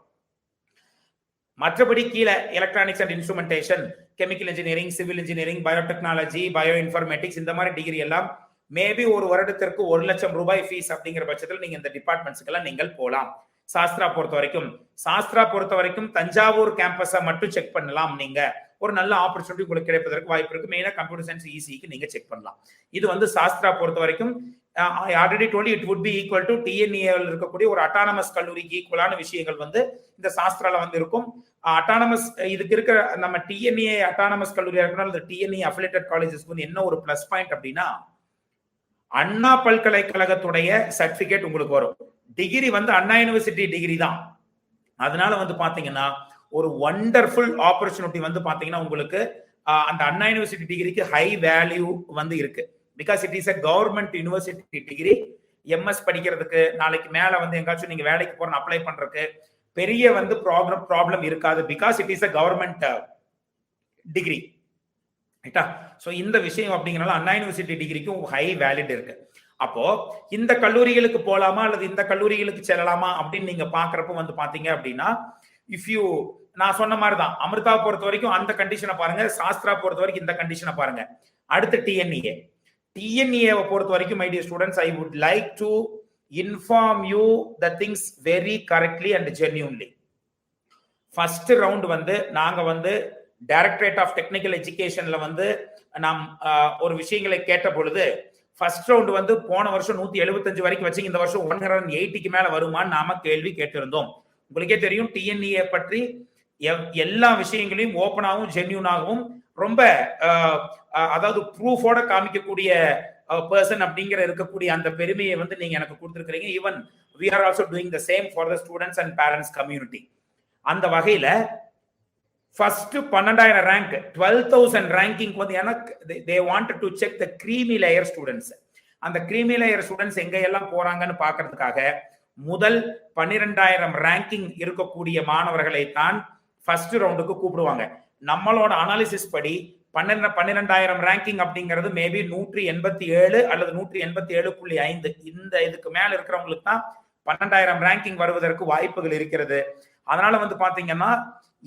S1: மற்றபடி கீழே electronics and instrumentation, chemical engineering, civil engineering, biotechnology, bio informatics இந்த மாதிரி டிகிரி எல்லாம் மேபி ஒரு வருடத்திற்கு 1,00,000 ரூபாய் ஃபீஸ் அப்படிங்கிற பட்சத்தில் நீங்க இந்த டிபார்ட்மெண்ட்ஸ்க்கு எல்லாம் நீங்கள் போலாம். சாஸ்திரா பொறுத்த வரைக்கும் தஞ்சாவூர் கேம்பஸை மட்டும் செக் பண்ணலாம். நீங்க ஒரு நல்ல ஆப்பர்ச்சுனிட்டி உங்களுக்கு கிடைப்பதற்கு வாய்ப்பு இருக்கு. மெயினா கம்ப்யூட்டர் சயின்ஸ் இசிக்கு நீங்க செக் பண்ணலாம். இது வந்து சாஸ்திரா பொறுத்த வரைக்கும் already told it would be equal to டிஎன்இல இருக்கக்கூடிய ஒரு அட்டானமஸ் கல்லூரிக்கு ஈக்குவலான விஷயங்கள் வந்து இந்த சாஸ்திரால வந்து இருக்கும். அட்டானமஸ் இதுக்கு இருக்கிற நம்ம டிஎன்இ அட்டானமஸ் கல்லூரியா இருக்கணும். இந்த டிஎன்இ அஃபிலியேட்டட் காலேஜஸ்க்கு வந்து என்ன ஒரு பிளஸ் பாயிண்ட் அப்படின்னா அண்ணா பல்கலைக்கழகத்துடைய சர்டிபிகேட் உங்களுக்கு வரும். டிகிரி வந்து அண்ணா யூனிவர்சிட்டி டிகிரி தான். அதனால வந்து பாத்தீங்கன்னா ஒரு வண்டர்ஃபுல் ஆப்பர்ச்சுனிட்டி வந்து பாத்தீங்கன்னா உங்களுக்கு அந்த அண்ணா யூனிவர்சிட்டி டிகிரிக்கு ஹை வேல்யூ வந்து இருக்கு. Because it is a government university degree. MS படிக்கிறதுக்கு நாளைக்கு மேல வந்து எங்காச்சும் நீங்க வேலைக்கு போறோம் அப்ளை பண்றதுக்கு பெரிய வந்து ப்ராப்ளம் இருக்காது. Because it is a government degree. ரைட்டா? சோ இந்த விஷயம் அப்படிங்கறனால அண்ணா யூனிவர்சிட்டி டிகிரிக்கும் ஹை வேலிட் இருக்கு. அப்போ இந்த கல்லூரிகளுக்கு போலாமா அல்லது இந்த கல்லூரிகளுக்கு செல்லலாமா அப்படின்னு நீங்க பாக்குறப்ப வந்து பாத்தீங்க அப்படின்னா இஃப் யூ நான் சொன்ன மாதிரி தான் அமிர்தா பொறுத்த வரைக்கும் அந்த கண்டிஷனை பாருங்க, சாஸ்திரா பொறுத்த வரைக்கும் இந்த கண்டிஷனை பாருங்க. அடுத்து டிஎன்இஏ பொறுத்த வரைக்கும் my dear students, I would like to inform you the things very correctly and genuinely. First round வந்து நாங்க வந்து டைரக்டரேட் ஆஃப் டெக்னிக்கல் எஜுகேஷன்ல வந்து நாம் ஒரு விஷயங்களை கேட்ட பொழுது ஃபர்ஸ்ட் ரவுண்ட் வந்து போன வருஷம் 175 வரைக்கும் வச்சு இந்த வருஷம் 180க்கு மேல வருமான்னு நாம கேள்வி கேட்டிருந்தோம். உங்களுக்கே தெரியும் டிஎன்இஏ பற்றி எல்லா விஷயங்களையும் ஓப்பனாகவும் ஜென்யூனாகவும் ரொம்ப அதாவது ப்ரூஃபோட காமிக்கக்கூடிய பர்சன் அப்படிங்கிற இருக்கக்கூடிய அந்த பெருமையை வந்து நீங்க எனக்கு கொடுத்துருக்கீங்க. Even we are also doing the same for the students and parents community. அந்த வகையில ஃபர்ஸ்ட் 12,000 ரேங்க் 12,000 ரேங்கிங் வந்து எனக்கு they wanted to check the creamy layer students. அந்த creamy layer students எங்க எல்லாம் போறாங்கன்னு பாக்குறதுக்காக முதல் 12,000 ரேங்கிங் இருக்கக்கூடிய மாணவர்களை தான் ஃபர்ஸ்ட் ரவுண்டுக்கு கூப்பிடுவாங்க. நம்மளோட அனாலிசிஸ் படி 12,000 ரேங்கிங் அப்படிங்கிறது மேபி 187 அல்லது 187.5 இந்த இதுக்கு மேல இருக்கிறவங்களுக்கு தான் 12,000 ரேங்கிங் வருவதற்கு வாய்ப்புகள் இருக்கிறது. அதனால வந்து பாத்தீங்கன்னா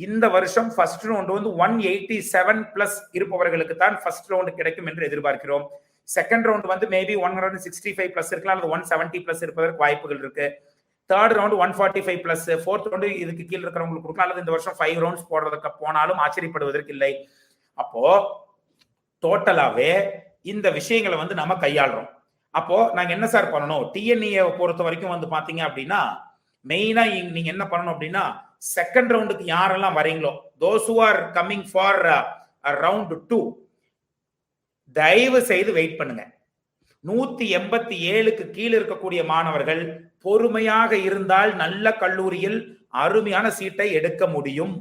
S1: இந்த வருஷம் ஃபர்ஸ்ட் ரவுண்ட் வந்து 187 பிளஸ் இருப்பவர்களுக்கு தான் ஃபர்ஸ்ட் ரவுண்ட் கிடைக்கும் என்று எதிர்பார்க்கிறோம். செகண்ட் ரவுண்ட் வந்து மேபி 165 பிளஸ் இருக்கலாம் அல்லது 170 பிளஸ் இருப்பதற்கு வாய்ப்புகள் இருக்கு. Third round 145 plus, fourth round இதுக்கு கீழே இருக்கிறவங்களுக்கு கொடுக்கலாம் அல்லது இந்த வருஷம் 5 ரவுண்ட்ஸ் போடுறதுக்கு போனாலும் ஆச்சரியப்படுவதற்கு இல்லை. அப்போ டோட்டலாவே இந்த விஷயங்களை வந்து நம்ம கையாளுறோம். அப்போ நாங்க என்ன சார் பண்ணணும்? டிஎன்இஏ பொறுத்த வரைக்கும் வந்து பாத்தீங்க அப்படின்னா மெயினா நீங்க என்ன பண்ணணும் அப்படின்னா செகண்ட் ரவுண்டுக்கு யாரெல்லாம் வரீங்களோ those who are coming for round 2 தயவு செய்து வெயிட் பண்ணுங்க. 187க்கு கீழே இருக்கக்கூடிய மாணவர்கள் பொறுமையாக இருந்தால் நல்ல கல்லூரியில் அருமையான சீட்டை எடுக்க முடியும்.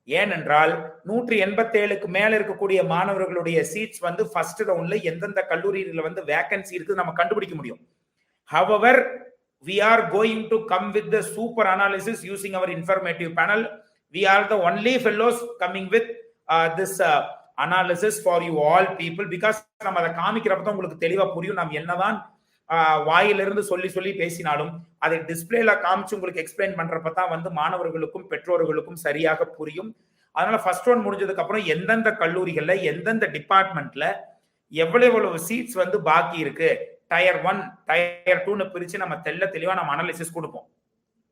S1: ஏனென்றால் 187க்கு மேல இருக்கக்கூடிய மாணவர்களுடைய சீட்ஸ் வந்து ஃபர்ஸ்ட் ரவுண்ட்ல எந்தெந்த கல்லூரியில வந்து வேகன்சி இருக்கு நம்ம கண்டுபிடிக்க முடியும். However, we are going to come with the super analysis using our informative panel. We are the only fellows coming with this analysis for you all people, because நம்ம அதை காமிக்கிறப்ப தான் உங்களுக்கு தெளிவா புரியும். நாம் என்னதான் வாயிலிருந்து சொல்லி பேசினாலும் அதை டிஸ்பிளேல காமிச்சு உங்களுக்கு எக்ஸ்பிளைன் பண்றப்ப தான் வந்து மாணவர்களுக்கும் பெற்றோர்களுக்கும் சரியாக புரியும். அதனால ஃபர்ஸ்ட் ரவுண்ட் முடிஞ்சதுக்கு அப்புறம் எந்தெந்த கல்லூரிகள்ல எந்தெந்த டிபார்ட்மெண்ட்ல எவ்வளவு சீட்ஸ் வந்து பாக்கி இருக்கு, டயர் 1 டயர் 2ன்னு பிரிச்சு நம்ம தெளிவா நம்ம அனாலிசிஸ் கொடுப்போம்.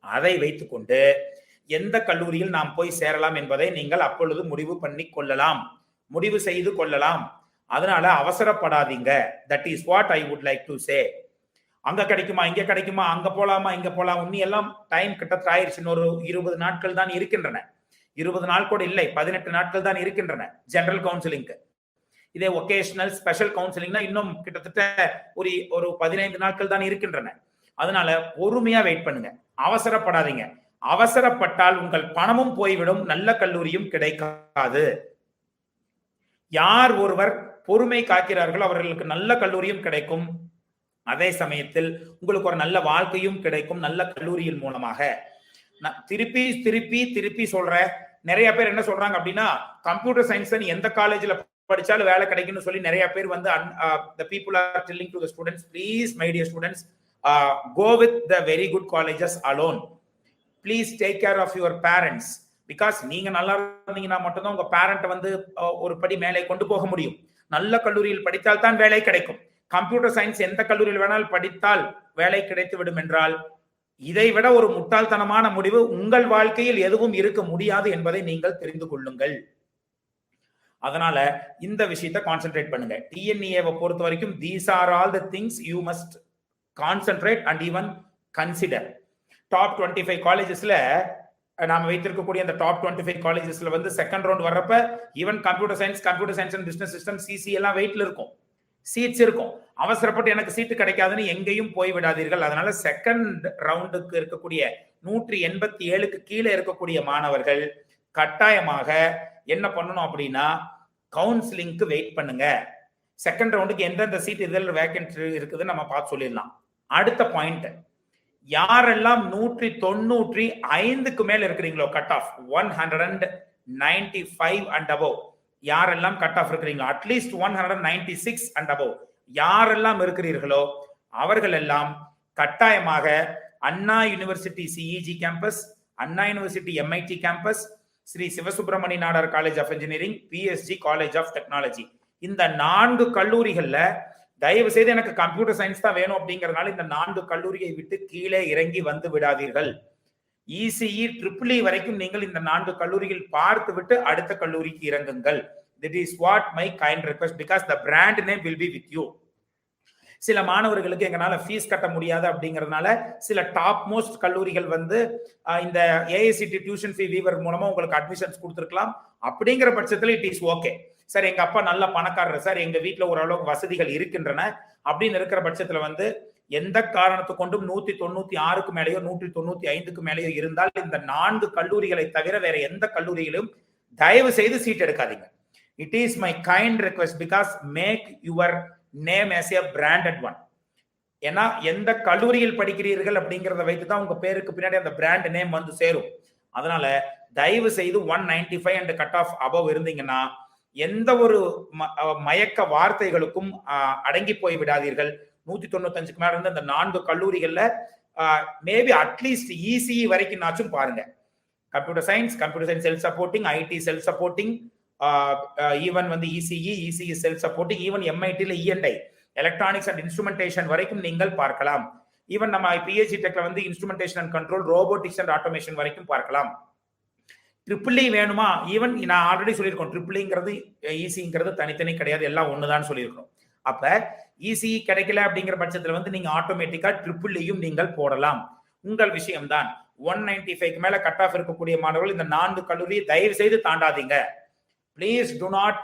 S1: அதை வைத்துக்கொண்டு எந்த கல்லூரியில் நாம் போய் சேரலாம் என்பதை நீங்கள் அப்பொழுது முடிவு செய்து கொள்ளலாம். அதனால அவசரப்படாதீங்க. That is what I would like to சே. அங்க கிடைக்குமா இங்க கிடைக்குமா அங்க போலாமா இங்க போலாம் இன்னும் எல்லாம் டைம் கிட்டத்தட்ட ஆயிடுச்சு. இன்னொரு 20 நாட்கள் தான் இருக்கின்றன. 20 நாள் கூட இல்லை, 18 நாட்கள் தான் இருக்கின்றன ஜெனரல் கவுன்சிலிங்க்கு. இதே ஒகேஷனல் ஸ்பெஷல் கவுன்சிலிங்னா இன்னும் கிட்டத்தட்ட ஒரு 15 நாட்கள் தான் இருக்கின்றன. அதனால பொறுமையா வெயிட் பண்ணுங்க, அவசரப்படாதீங்க. அவசரப்பட்டால் உங்கள் பணமும் போய்விடும், நல்ல கல்லூரியும் கிடைக்காது. யார் ஒருவர் பொறுமை காக்கிறார்களோ அவர்களுக்கு நல்ல கல்லூரியும் கிடைக்கும், அதே சமயத்தில் உங்களுக்கு ஒரு நல்ல வாழ்க்கையும் கிடைக்கும் நல்ல கல்லூரியின் மூலமாக. திருப்பி திருப்பி திருப்பி சொல்ற நிறைய பேர் என்ன சொல்றாங்க அப்படின்னா, கம்ப்யூட்டர் சயின்ஸ் எந்த காலேஜ்ல படிச்சாலும் வேலை கிடைக்கும்னு சொல்லி நிறைய பேர் வந்து the people are telling to the students, please my dear students, go with the very good colleges alone. Please take care of your parents, because நீங்க நல்லா இருந்தீங்கன்னா மட்டும்தான் உங்க பேரண்ட் வந்து ஒரு படி மேலே கொண்டு போக முடியும். நல்ல கல்லூரியில் படித்தால் தான் வேலை கிடைக்கும். கம்ப்யூட்டர் சயின்ஸ் எந்த கல்லூரியில் வேணாலும் படித்தால் வேலை கிடைத்து விடும் என்றால், இதை விட ஒரு முட்டாள்தனமான முடிவு உங்கள் வாழ்க்கையில் எதுவும் இருக்க முடியாது என்பதை நீங்கள் தெரிந்து கொள்ளுங்கள். அதனால இந்த விஷயத்தை கான்சென்ட்ரேட் பண்ணுங்க. டிஎன்இஏவை பொறுத்த வரைக்கும் these are all the things you must concentrate and even consider. Top 25 காலேஜஸ்ல நாம வைத்திருக்கக்கூடிய அந்த டாப் 25 காலேஜஸ்ல வந்து செகண்ட் ரவுண்ட் வர்றப்ப even computer science and business system CC எல்லாம் வெயிட்ல இருக்கும், சீட்ஸ் இருக்கும். அவசரப்பட்டு எனக்கு சீட்டு கிடைக்காதுன்னு எங்கேயும் போய் விடாதீர்கள். அதனால செகண்ட் ரவுண்டுக்கு இருக்கக்கூடிய 187க்கு கீழே இருக்கக்கூடிய மாணவர்கள் கட்டாயமாக என்ன பண்ணணும் அப்படின்னா, கவுன்சிலிங்க்கு வெயிட் பண்ணுங்க. செகண்ட் ரவுண்டுக்கு எந்தெந்த சீட் இதில் வேகன்ட் இருக்குதுன்னு நம்ம பார்த்து சொல்லிடலாம். அடுத்த பாயிண்ட், யாரெல்லாம் 195க்கு மேல இருக்கிறீங்களோ, கட் ஆஃப் 195 and above, யாரெல்லாம் கட் ஆஃப் இருக்கிறீங்களோ, அட்லீஸ்ட் 196 and above யாரெல்லாம் இருக்கிறீர்களோ அவர்கள் எல்லாம் கட்டாயமாக Anna university CEG campus, Anna university MIT campus, Sri Sivasubramaniya Nadar college of engineering, PSG college of technology, இந்த 4 கல்லூரிகள்ல தயவு செய்து எனக்கு கம்ப்யூட்டர் சயின்ஸ் தான் வேணும் அப்படிங்கறதுனால இந்த 4 கல்லூரியை விட்டு கீழே இறங்கி வந்து விடாதீர்கள். இசிஇ ட்ரிபிள் வரைக்கும் நீங்கள் இந்த 4 கல்லூரிகள் பார்த்து விட்டு அடுத்த கல்லூரிக்கு இறங்குங்கள். That is what my kind request, because the brand name will be with you. சில மாணவர்களுக்கு எங்களால ஃபீஸ் கட்ட முடியாது அப்படிங்கறதுனால சில டாப் மோஸ்ட் கல்லூரிகள் வந்து இந்த ஏஐசிடி டியூஷன் ஃபீ வீவர் மூலமா உங்களுக்கு அட்மிஷன்ஸ் கொடுத்துருக்கலாம். அப்படிங்கிற பட்சத்தில் இட் இஸ் ஓகே சார், எங்க அப்பா நல்ல பணக்காரர் சார், எங்க வீட்டுல ஓரளவுக்கு வசதிகள் இருக்கின்றன அப்படின்னு இருக்கிற பட்சத்துல வந்து எந்த காரணத்து கொண்டும் 196க்கு மேலேயோ 195க்கு மேலேயோ இருந்தால் இந்த 4 கல்லூரிகளை தவிர வேற எந்த கல்லூரியிலும் தயவு செய்து சீட் எடுக்காதீங்க. It is my kind request, because make your name as a branded one. ஏன்னா எந்த கல்லூரியில் படிக்கிறீர்கள் அப்படிங்கறத வைத்து தான் உங்க பேருக்கு பின்னாடி அந்த பிராண்ட் நேம் வந்து சேரும். அதனால தயவு செய்து 195 and கட் ஆஃப் அபவ் இருந்தீங்கன்னா எந்த ஒரு மயக்க வார்த்தைகளுக்கும் அடங்கி போய் விடாதீர்கள். 195க்கு மேல இருந்து அந்த 4 கல்லூரிகள்ல மேபி அட்லீஸ்ட் இசிஇ வரைக்கும் நாச்சும் பாருங்க. Computer science self supporting, IT self supporting, even வந்து இசிஇ செல்ஃப் சப்போர்ட்டிங், ஈவன் எம்ஐடில இஎன்ஐ எலக்ட்ரானிக்ஸ் அண்ட் இன்ஸ்ட்ருமெண்டேஷன் வரைக்கும் நீங்கள் பார்க்கலாம். ஈவன் நம்ம பிஹெச்டி டெக்ல வந்து instrumentation and control, robotics and automation வரைக்கும் பார்க்கலாம். ட்ரிபிள் வேணுமா, ஈவன் நான் ஆல்ரெடி சொல்லியிருக்கோம், ட்ரிபிள்ங்கிறது இசிங்கிறது தனித்தனி கிடையாது, எல்லாம் ஒண்ணுதான் சொல்லியிருக்கோம். அப்ப இசிஇ கிடைக்கல அப்படிங்கிற பட்சத்துல வந்து நீங்க ஆட்டோமேட்டிக்கா ட்ரிபிள்யும் நீங்கள் போடலாம். உங்கள் விஷயம்தான். 195க்கு மேல கட் ஆஃப் இருக்கக்கூடிய மாணவர்கள் இந்த 4 கல்லூரியை தயவு செய்து தாண்டாதீங்க. Please do not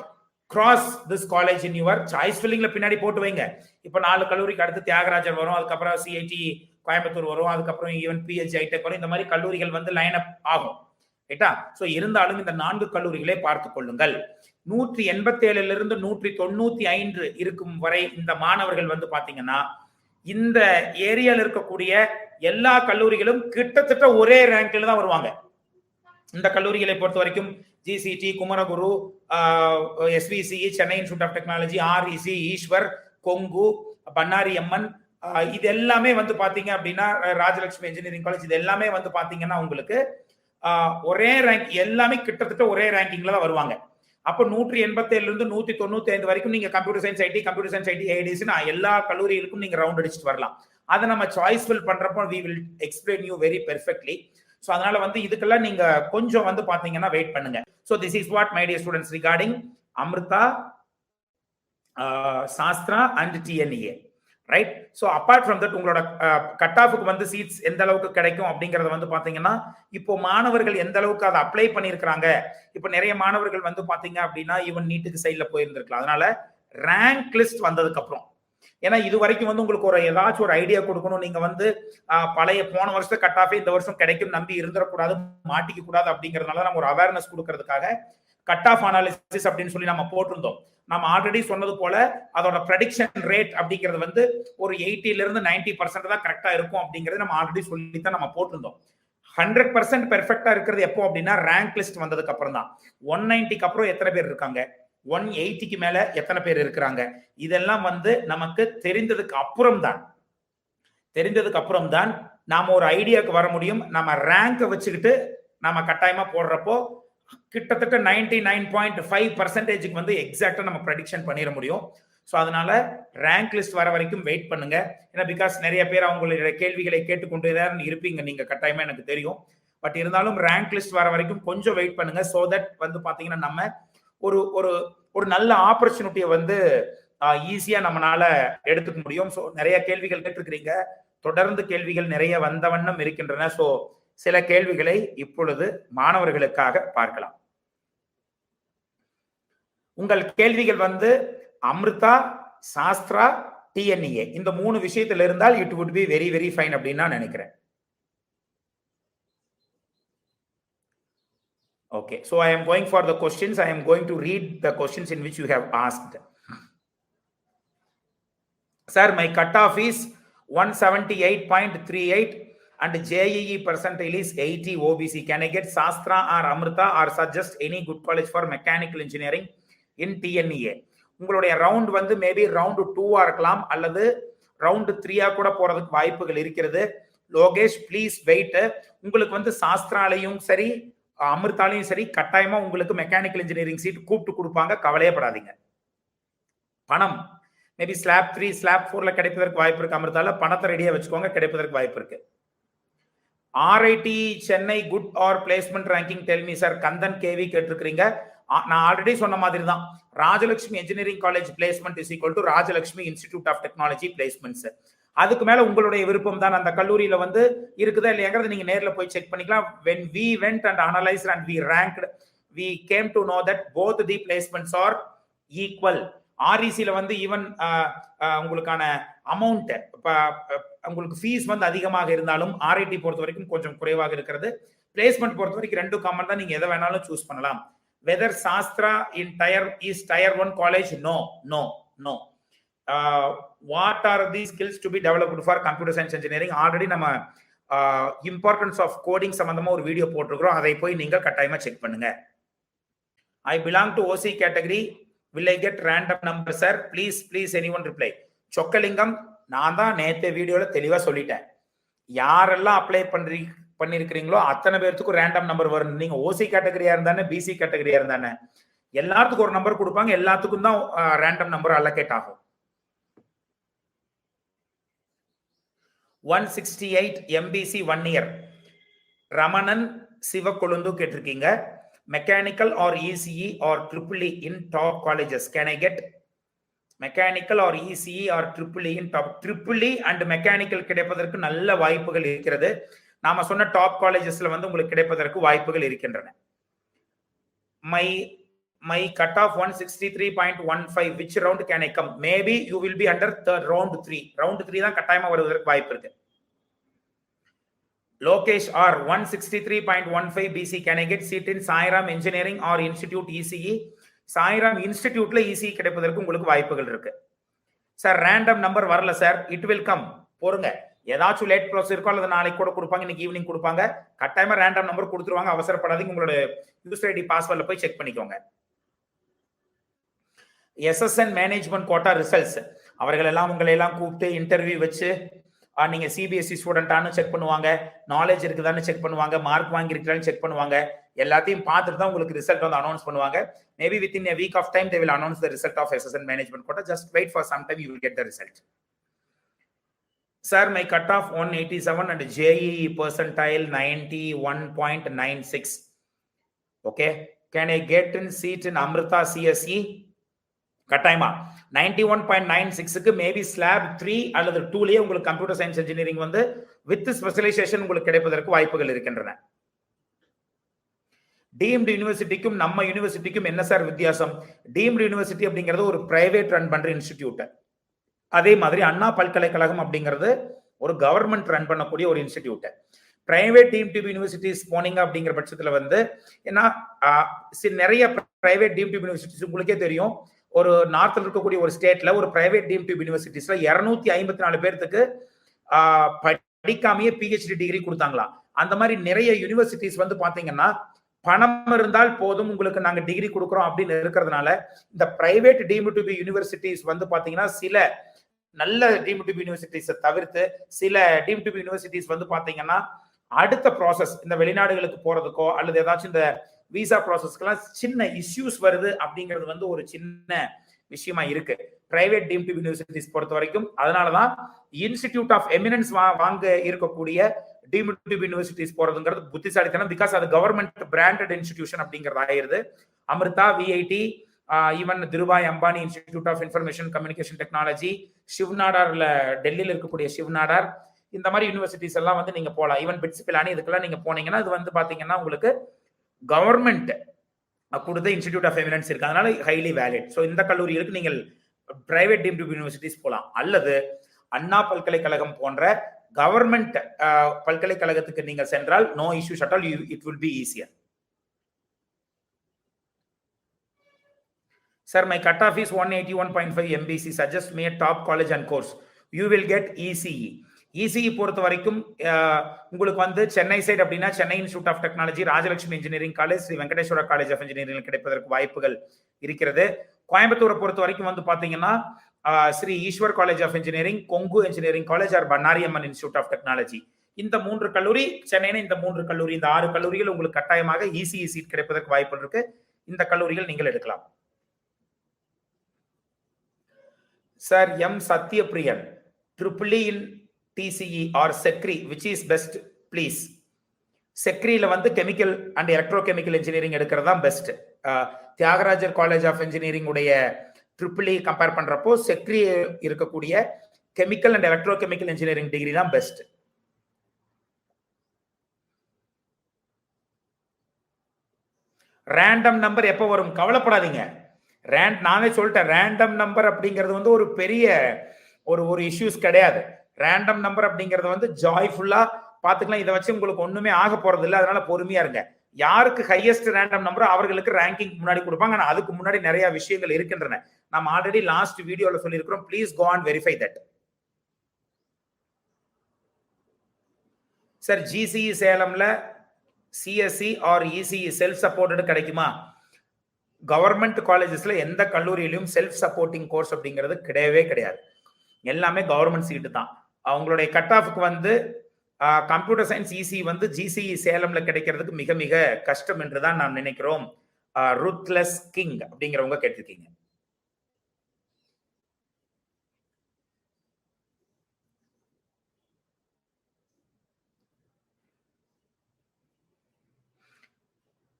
S1: cross this college in your choice fillingல பின்னாடி போட்டு வைங்க. இப்ப 4 கல்லூரிக்கு அடுத்து தியாகராஜர் வரும், அதுக்கப்புறம் சிஐடி கோயம்புத்தூர் வரும், அதுக்கப்புறம் ஈவன் பிஹெச்டி ஐடெக் வரும். இந்த மாதிரி கல்லூரிகள் வந்து லைன் அப் ஆகும், ரைட்டா? சோ இருந்தாலும் இந்த 4 கல்லூரிகளை பார்த்துக் கொள்ளுங்கள். 187 இருந்து 195 இருக்கும் வரை இந்த மாணவர்கள் வந்து பாத்தீங்கன்னா இந்த ஏரியால இருக்கக்கூடிய எல்லா கல்லூரிகளும் கிட்டத்தட்ட ஒரே ரேங்க்ல தான் வருவாங்க. இந்த கல்லூரிகளை பொறுத்த வரைக்கும் GCT, Kumaraguru, SVCE, Chennai institute of technology, REC, Eswar, Kongu, Bannari Amman, இது எல்லாமே வந்து பாத்தீங்க அப்படின்னா ராஜலட்சுமி இன்ஜினியரிங் காலேஜ், இது எல்லாமே வந்து பாத்தீங்கன்னா உங்களுக்கு ஒரே ரேங்க், எல்லாமே கிட்டத்தட்ட ஒரே ரேங்கிங்ல தான் வருவாங்க. அப்போ 187 இருந்து 195 வரைக்கும் நீங்க கம்ப்யூட்டர் சயின்ஸ் ஐடி ஐடிஸ் எல்லா கல்லூரிகளுக்கும் நீங்க ரவுண்ட் அடிச்சுட்டு வரலாம். அதை நம்ம சாய்ஸ் ஃபில் பண்றப்போ we will explain you very perfectly. So அதனால வந்து இதுக்கெல்லாம் நீங்க கொஞ்சம் வந்து பாத்தீங்கன்னா வெயிட் பண்ணுங்க. So this is what my dear students regarding Amrita, Sastra and TNEA. Right. So apart from that உங்களோட கட் ஆஃபுக்கு வந்து சீட்ஸ் எந்த அளவுக்கு கிடைக்கும் அப்படிங்கறத வந்து பாத்தீங்கன்னா இப்போ மாணவர்கள் எந்த அளவுக்கு அதை அப்ளை பண்ணியிருக்கிறாங்க. இப்போ நிறைய மாணவர்கள் வந்து பாத்தீங்க அப்படின்னா ஈவன் நீட்டுக்கு சைட்ல போயிருந்திருக்கலாம். அதனால ரேங்க் லிஸ்ட் வந்ததுக்கு அப்புறம், ஏன்னா இது வரைக்கும் வந்து உங்களுக்கு ஒரு ஏதாச்சும் ஒரு ஐடியா கொடுக்கணும். நீங்க வந்து பழைய போன வருஷத்தை கட் ஆஃபே இந்த வருஷம் கிடைக்கும் நம்பி இருந்துடக்கூடாது, மாட்டிக்க கூடாது அப்படிங்கறதுனால நம்ம ஒரு அவேர்னஸ் கொடுக்கறதுக்காக கட் ஆஃப் அனாலிசிஸ் அப்படின்னு சொல்லி நம்ம போட்டிருந்தோம். நம்ம ஆல்ரெடி சொன்னது போல அதோட ப்ரெடிக்ஷன் ரேட் அப்படிங்கிறது வந்து ஒரு 80 இருந்து 90% தான் கரெக்டா இருக்கும் அப்படிங்கறது நம்ம ஆல்ரெடி சொல்லி தான் நம்ம போட்டிருந்தோம். 100% பெர்ஃபெக்டா இருக்கிறது எப்போ அப்படின்னா ரேங்க் லிஸ்ட் வந்ததுக்கு அப்புறம் தான். 190க்கு அப்புறம் எத்தனை பேர் இருக்காங்க, 180க்கு மேல எத்தனை பேர் இருக்கிறாங்க, இதெல்லாம் வந்து நமக்கு தெரிந்ததுக்கு அப்புறம் தான் நாம ஒரு ஐடியாக்கு வர முடியும். நம்ம ரேங்கை வச்சுக்கிட்டு நம்ம கட்டாயமா போடுறப்போ கிட்டத்தட்ட 99.5% வந்து எக்ஸாக்டா நம்ம ப்ரெடிக்ஷன் பண்ணிட முடியும். ஸோ அதனால ரேங்க் லிஸ்ட் வர வரைக்கும் வெயிட் பண்ணுங்க. ஏன்னா பிகாஸ் நிறைய பேர் அவங்களுடைய கேள்விகளை கேட்டுக்கொண்டு தான் இருப்பீங்க நீங்க, கட்டாயமா எனக்கு தெரியும். பட் இருந்தாலும் ரேங்க் லிஸ்ட் வர வரைக்கும் கொஞ்சம் வெயிட் பண்ணுங்க. ஸோ தட் வந்து பாத்தீங்கன்னா நம்ம ஒரு ஒரு ஒரு நல்ல ஆப்பர்ச்சுனிட்டியை வந்து ஈஸியா நம்மளால எடுத்துக்க முடியும். ஸோ நிறைய கேள்விகள் கேட்டிருக்கிறீங்க, தொடர்ந்து கேள்விகள் நிறைய வந்த வண்ணம் இருக்கின்றன. ஸோ சில கேள்விகளை இப்பொழுது மாணவர்களுக்காக பார்க்கலாம். உங்கள் கேள்விகள் வந்து அமிர்தா, சாஸ்திரா, டிஎன்இஏ இந்த 3 விஷயத்துல இருந்தால் it would be very very fine அப்படின்னு நான் நினைக்கிறேன். Okay, so I am going for the questions. I am going to read the questions in which you have asked. Sir, my cutoff is 178.38 and JEE percentile is 80 OBC. Can I get Sastra or Amrita or suggest any good college for mechanical engineering in TNEA? உங்களுடைய round வந்து maybe round 2 இருக்கலாம் அல்லது round 3 கூட போறதுக்கு வாய்ப்புகள் இருக்கிறது. Lokesh please wait. உங்களுக்கு வந்து சாஸ்திராலையும் சரி அமிர்தாலையும் சரி கட்டாயமா உங்களுக்கு மெக்கானிக்கல் இன்ஜினியரிங் சீட் கூப்பிட்டு கொடுப்பாங்க, கவலையப்படாதீங்க. பணம் மேபி ஸ்லாப் 3 ஸ்லாப் 4ல கிடைப்பதற்கு வாய்ப்பு இருக்கு. அமிர்தால பணத்தை ரெடியா வச்சுக்கோங்க, கிடைப்பதற்கு வாய்ப்பு இருக்கு. RIT Chennai good or placement ranking tell me sir. Kandhan KV கேட்டிருக்கிறீங்க. நான் ஆல்ரெடி சொன்ன மாதிரி தான், Rajalakshmi engineering college placement is equal to Rajalakshmi institute of technology placements. அதுக்கு மேல உங்களுடைய விருப்பம் தான். அந்த கல்லூரியில வந்து இருக்குதா இல்லையாங்கிறது நீங்க நேர்ல போய் செக் பண்ணிக்கலாம். when we went and analyzed and we ranked, we came to know that both the placements are equal. RECல வந்து ஈவன் உங்களுக்கான அமௌண்ட் உங்களுக்கு ஃபீஸ் வந்து அதிகமாக இருந்தாலும் ஆர்ஐடி பொறுத்த வரைக்கும் கொஞ்சம் குறைவாக இருக்கிறது. பிளேஸ்மெண்ட் பொறுத்த வரைக்கும் 2 காமன் தான், நீங்க எதை வேணாலும் சூஸ் பண்ணலாம். whether Sastra in tier 1 college? No. What are the skills to be developed for computer science engineering? Already நம்ம இம்பார்ட்டன்ஸ் ஆஃப் கோடிங் சம்பந்தமா ஒரு வீடியோ போட்டிருக்கிறோம், அதை போய் நீங்க கட்டாயமா செக் பண்ணுங்க. I belong to OC category. Will I get random number sir? Please anyone reply. Chockalingam, நான் தான் நேற்று வீடியோல தெளிவா சொல்லிட்டேன், யாரெல்லாம் அப்ளை பண்ணிருக்கிறீங்களோ அத்தனை பேர்த்துக்கும் ரேண்டம் நம்பர் வரும். நீங்க ஓசி கேட்டகரியா இருந்தானே பிசி கேட்டகரியா இருந்தானே எல்லாத்துக்கும் ஒரு நம்பர் கொடுப்பாங்க, எல்லாத்துக்கும் தான் ரேண்டம் நம்பர் அலோகேட் ஆகும். 168 MBC 1 year. ரமணன் சிவக்கொழுந்து கேட்டிருக்கீங்க. Mechanical or ECE or EEE in top colleges. Can I get mechanical or ECE or EEE in top? EEE and mechanical கிடைப்பதற்கு நல்ல வாய்ப்புகள் இருக்கிறது. நாம சொன்ன டாப் காலேஜஸ்ல வந்து உங்களுக்கு கிடைப்பதற்கு வாய்ப்புகள் இருக்கின்றன. My cutoff 163.15. which round can I come? Maybe you will be under round 3. round 3 தான் கட்டாயமா வருவதற்கு வாய்ப்பு இருக்கு. Lokesh R 163.15 BC. Can I get seat in Sairam engineering or institute ECE? Sairam இன்ஸ்டிடியூட்ல ECE கிடைப்பதற்கு உங்களுக்கு வாய்ப்புகள் இருக்கு. சார் ரேண்டம் நம்பர் வரல சார், இட் வில் கம், பொறுங்க. ஏதாச்சும் லேட் ப்ராசஸ் இருக்கும் அல்லது நாளைக்கு கூட கொடுப்பாங்க, இன்னைக்கு ஈவினிங் கொடுப்பாங்க. கட்டாயமா ரேண்டம் நம்பர் கொடுத்துருவாங்க, அவசரப்படாதீங்க. உங்களோட யூசர் ஐடி பாஸ்வேர்ட்ல போய் செக் பண்ணிக்கோங்க. SSN மேனேஜ்மெண்ட் கோட்டா ரிசல்ட்ஸ், அவர்கள் எல்லாம் உங்களை எல்லாம் கூப்பிட்டு இன்டர்வியூ வச்சு நீங்க சிபிஎஸ்இ ஸ்டூடெண்டானு செக் பண்ணுவாங்க, நாலேஜ் இருக்குதான்னு செக் பண்ணுவாங்க, மார்க் வாங்கி இருக்கிறான்னு செக் பண்ணுவாங்க. எல்லாத்தையும் பார்த்துட்டு தான் உங்களுக்கு ரிசல்ட் வந்து அனௌன்ஸ் பண்ணுவாங்க. Maybe within a week of time they will announce the result of SSN management quota. Just wait for some time, you will get the result. Sir, my cutoff 187 and JEE percentile 91.96. Okay, can I get in seat in Amrita CSE? கட்டாயமா 91.96க்கு maybe slab 3 அல்லது 2லயே உங்களுக்கு computer science engineering வந்து with specialisation உங்களுக்கு கிடைப்பதற்கு வாய்ப்புகள் இருக்கின்றன. Deemed யூனிவர்சிட்டிக்கும் நம்ம யூனிவர்சிட்டிக்கும் என்ன சார் வித்தியாசம்? டீம்டு யூனிவர்சிட்டி அப்படிங்கிறது ஒரு பிரைவேட் ரன் பண்ற இன்ஸ்டிடியூட். அதே மாதிரி அண்ணா பல்கலைக்கழகம் அப்படிங்கிறது ஒரு கவர்மெண்ட் ரன் பண்ணக்கூடிய ஒரு institute. Private team tube universities போனீங்க அப்படிங்கிற பட்சத்துல வந்து ஏன்னா நிறைய பிரைவேட் டீம் டியூப் யூனிவர்சிட்டிஸ் உங்களுக்கே தெரியும். ஒரு நார்த்ல இருக்கக்கூடிய ஒரு ஸ்டேட்ல ஒரு பிரைவேட் டீம் டியூப் யூனிவர்சிட்டிஸ்ல 254 பேருக்கு படிக்காமையே பிஹெச்டி டிகிரி கொடுத்தாங்களாம். அந்த மாதிரி நிறைய யூனிவர்சிட்டிஸ் வந்து பாத்தீங்கன்னா பணம் இருந்தால் போதும் உங்களுக்கு நாங்க டிகிரி கொடுக்குறோம் அப்படின்னு இருக்கிறதுனால இந்த பிரைவேட் டீம் டியூப் யூனிவர்சிட்டிஸ் வந்து பாத்தீங்கன்னா சில நல்ல டீம் டியூப் யூனிவர்சிட்டிஸ் தவிர்த்து சில டீம் டியூப் யூனிவர்சிட்டிஸ் வந்து பாத்தீங்கன்னா அடுத்த ப்ராசஸ் இந்த வெளிநாடுகளுக்கு போறதுக்கோ அல்லது ஏதாச்சும் இந்த விசா ப்ராசஸ்க்கெல்லாம் சின்ன இஷ்யூஸ் வருது அப்படிங்கிறது வந்து ஒரு சின்ன விஷயமா இருக்கு பிரைவேட் டீம் டியூப் யூனிவர்சிட்டிஸ் பொறுத்த வரைக்கும். அதனாலதான் இன்ஸ்டிடியூட் ஆஃப் எமினன்ஸ் வாங்க இருக்கக்கூடிய டீம் டியூப் யூனிவர்சிட்டிஸ் போறதுங்கிறது புத்திசாலித்தனம். பிகாஸ் அது கவர்மெண்ட் பிராண்டட் இன்ஸ்டிடியூஷன் அப்படிங்கிறது ஆயிருது. Amrita, VIT, even Dhirubhai Ambani institute of information communication technology, சிவ்நாடார்ல டெல்லியில இருக்கக்கூடிய சிவ்நாடார், இந்த மாதிரி யூனிவர்சிட்டிஸ் எல்லாம் வந்து நீங்க போகலாம். ஈவன் பிட்ஸ் பிலானி இதுக்கெல்லாம் நீங்க போனீங்கன்னா இது வந்து பாத்தீங்கன்னா உங்களுக்கு கவர்மெண்ட் கொடுத்த இன்ஸ்டிடியூட் ஆஃப் எமினன்ஸ் இருக்கு. அதனால ஹைலி வேலிட். ஸோ இந்த கல்லூரிகளுக்கு நீங்கள் பிரைவேட் டீம் டியூப் யூனிவர்சிட்டிஸ் போகலாம். அல்லது அண்ணா பல்கலைக்கழகம் போன்ற கவர்மெண்ட் பல்கலைக்கழகத்துக்கு நீங்க சென்றால் no issues at all, it will be easier. Sir, my cutoff is 181.5 MBC. Suggest me a top college and course. You will get ECE. ECE பொறுத்த வரைக்கும் உங்களுக்கு வந்து சென்னை சைடு அப்படின்னா Chennai institute of technology, Rajalakshmi engineering college, Sri Venkateswara college of engineering கிடைப்பதற்கு வாய்ப்புகள் இருக்கிறது. கோயம்புத்தூரை பொறுத்த வரைக்கும் வந்து பாத்தீங்கன்னா Sri Eswar college of engineering, Kongu engineering college or Bannari Amman institute of technology. இந்த 3 கல்லூரி, சென்னையில இந்த 3 கல்லூரி, இந்த 6 கல்லூரிகள் உங்களுக்கு கட்டாயமாக ECE சீட் கிடைப்பதற்கு வாய்ப்பு இருக்கு. இந்த கல்லூரிகள் நீங்கள் எடுக்கலாம். Sir M Sathyapriyan, triple in TCE or SECRI, which is best please? SECRIல வந்து கெமிக்கல் அண்ட் எலக்ட்ரோகெமிக்கல் இன்ஜினியரிங் எடுக்கிறது தான் best. Thiagarajar college of engineering உடைய ட்ரிபிள் கம்பேர் பண்றப்போ SECRI இருக்கக்கூடிய chemical and electrochemical engineering degree தான் பெஸ்ட். ரேண்டம் நம்பர் எப்போ வரும் கவலைப்படாதீங்க. நானே சொல்லிட்டேன், ரேண்டம் நம்பர் அப்படிங்கிறது வந்து ஒரு பெரிய ஒரு இஷ்யூஸ் கிடையாது. ரேண்டம் நம்பர் அப்படிங்கறது வந்து ஜாய்ஃபுல்லா பாத்துக்கலாம். இதை வச்சு உங்களுக்கு ஒண்ணுமே ஆக போறது இல்லை. அதனால பொறுமையா இருங்க. யாருக்கு ஹையஸ்ட் ரேண்டம் நம்பர் அவர்களுக்கு ரேங்கிங் முன்னாடி கொடுப்பாங்க. ஆனா அதுக்கு முன்னாடி நிறைய விஷயங்கள் இருக்கின்றன. நம்ம ஆல்ரெடி லாஸ்ட் வீடியோல சொல்லியிருக்கிறோம். Please go and verify that. Sir GCE சேலம்ல CSE or ECE self supported கிடைக்குமா? கவர்மெண்ட் காலேஜஸ்ல எந்த கல்லூரியிலும் செல்ஃப் சப்போர்ட்டிங் கோர்ஸ் அப்படிங்கிறது கிடையவே கிடையாது. எல்லாமே கவர்மெண்ட் சீட்டு தான். அவங்களுடைய கட் ஆஃப்க்கு வந்து கம்ப்யூட்டர் சயின்ஸ் ECE வந்து GCE சேலம்ல கிடைக்கிறதுக்கு மிக மிக கஷ்டம் என்றுதான் நாம் நினைக்கிறோம். ரூத்லெஸ் கிங் அப்படிங்கிறவங்க கேட்டிருக்கீங்க.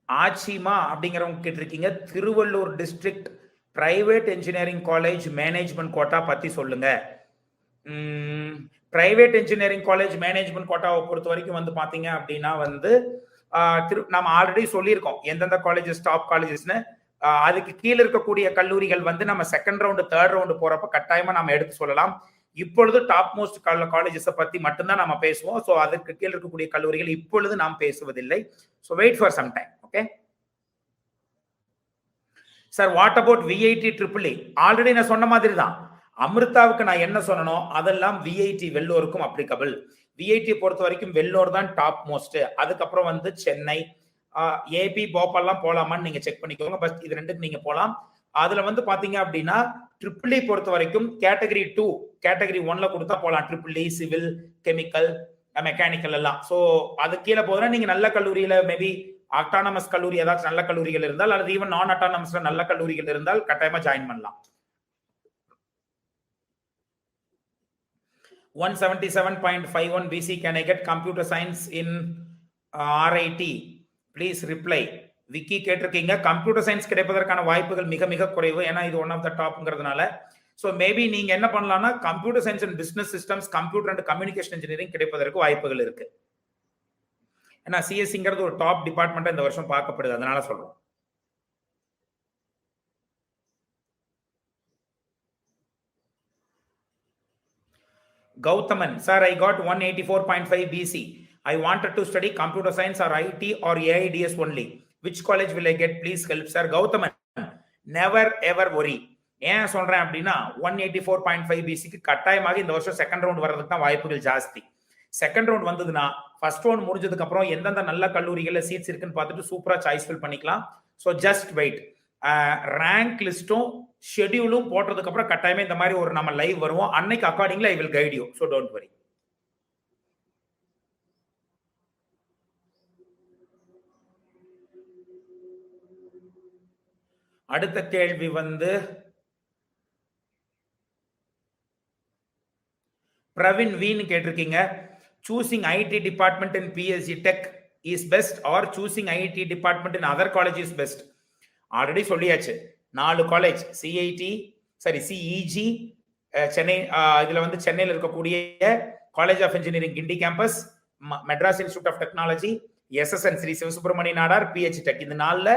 S1: ஆச்சிமா அப்படிங்கிறவங்க கேட்டிருக்கீங்க. Thiruvallur district private engineering college management quota பத்தி சொல்லுங்க. பிரைவேட் இன்ஜினியரிங் காலேஜ் மேனேஜ்மெண்ட் கோட்டாவை பொறுத்த வரைக்கும் வந்து பாத்தீங்க அப்படின்னா வந்து நம்ம ஆல்ரெடி சொல்லியிருக்கோம் எந்தெந்த காலேஜஸ் டாப் காலேஜஸ்னு. அதுக்கு கீழே இருக்கக்கூடிய கல்லூரிகள் வந்து நம்ம செகண்ட் ரவுண்டு தேர்ட் ரவுண்டு போறப்ப கட்டாயமா நம்ம எடுத்து சொல்லலாம். இப்பொழுது டாப் மோஸ்ட் காலேஜஸை பத்தி மட்டும்தான் நம்ம பேசுவோம். ஸோ அதுக்கு கீழே இருக்கக்கூடிய கல்லூரிகள் இப்பொழுது நாம் பேசுவதில்லை. So wait for some time. Okay sir, what about VIT EEE? ஆல்ரெடி நான் சொன்ன மாதிரி தான். அமிர்தாவுக்கு நான் என்ன சொன்னனோ அதெல்லாம் VIT வெள்ளோருக்கும் அப்ளிகபிள். VIT பொறுத்த வரைக்கும் வெள்ளோர் தான் டாப் மோஸ்ட். அதுக்கப்புறம் வந்து சென்னை, AB, போபால்லாம் போலாமான்னு நீங்க செக் பண்ணிக்கோங்க. பட் இது ரெண்டுக்கு நீங்க போலாம். அதுல வந்து பாத்தீங்க அப்படின்னா EEE பொறுத்த வரைக்கும் கேட்டகரி 2, கேட்டகரி 1ல கொடுத்தா போலாம். EEE சிவில், கெமிக்கல், மெக்கானிக்கல் எல்லாம். ஸோ அது கீழே போதுன்னா நீங்க நல்ல கல்லூரியில மேபி அட்டானமஸ் கல்லூரி ஏதாச்சும் நல்ல கல்லூரிகள் இருந்தால் அல்லது ஈவன் நான் அட்டானமஸ்ல நல்ல கல்லூரிகள் இருந்தால் கட்டாயமா ஜாயின் பண்ணலாம். 177.51 BC. Can I get computer science in RIT? Please reply. Vicky கேட்டிருக்கீங்க கம்ப்யூட்டர் சயின்ஸ் கிடைப்பதற்கான வாய்ப்புகள் மிக மிக குறைவு, ஏன்னா இது ஒன் ஆஃப் த டாப்ங்கிறதுனால. ஸோ மேபி நீங்க என்ன பண்ணலாம்னா computer science and business systems, computer and communication engineering கிடைப்பதற்கு வாய்ப்புகள் இருக்கு. ஏன்னா சிஎஸ்சிங்கிறது ஒரு டாப் டிபார்ட்மெண்ட் இந்த வருஷம் பார்க்கப்படுது, அதனால சொல்றோம். Gauthaman, sir, I got 184.5 BC. I wanted to study computer science or IT or AIDS only. Which college will I get? Please help, sir. Gauthaman, never ever worry. ஏன் சொல்றேன் அப்படின்னா 184.5 பிசிக்கு கட்டாயமாக இந்த வருஷம் செகண்ட் ரவுண்ட் வர்றதுக்கு தான் வாய்ப்புகள் ஜாஸ்தி. செகண்ட் ரவுண்ட் வந்ததுன்னா ஃபர்ஸ்ட் ரவுண்ட் முடிஞ்சதுக்கு அப்புறம் எந்தெந்த நல்ல கல்லூரிகள்ல சீட்ஸ் இருக்குன்னு பார்த்துட்டு சூப்பரா சாய்ஸ் ஃபில் பண்ணிக்கலாம். So just wait. ரேங்க் லிஸ்ட்டும் ஷெட்யூலும் போட்டதுக்கு அப்புறம் கட்டாயமே இந்த மாதிரி ஒரு நம்ம லைவ் வருவோம். அன்னைக்கு accordingly I will guide you. So don't worry. அடுத்த கேள்வி வந்து பிரவீன் வீன் கேட்டிருக்கீங்க. Choosing IT department in PSG tech is best or choosing IT department in other college is best? Already சொல்லியாச்சு. 4 காலேஜ் சிஐடி, சரி சிஇஜி சென்னை, இதுல வந்து சென்னையில் இருக்கக்கூடிய college of engineering Guindy campus, Madras institute of technology, SSN Sri Sivasubramaniya Nadar, PH tech. இந்த 4ல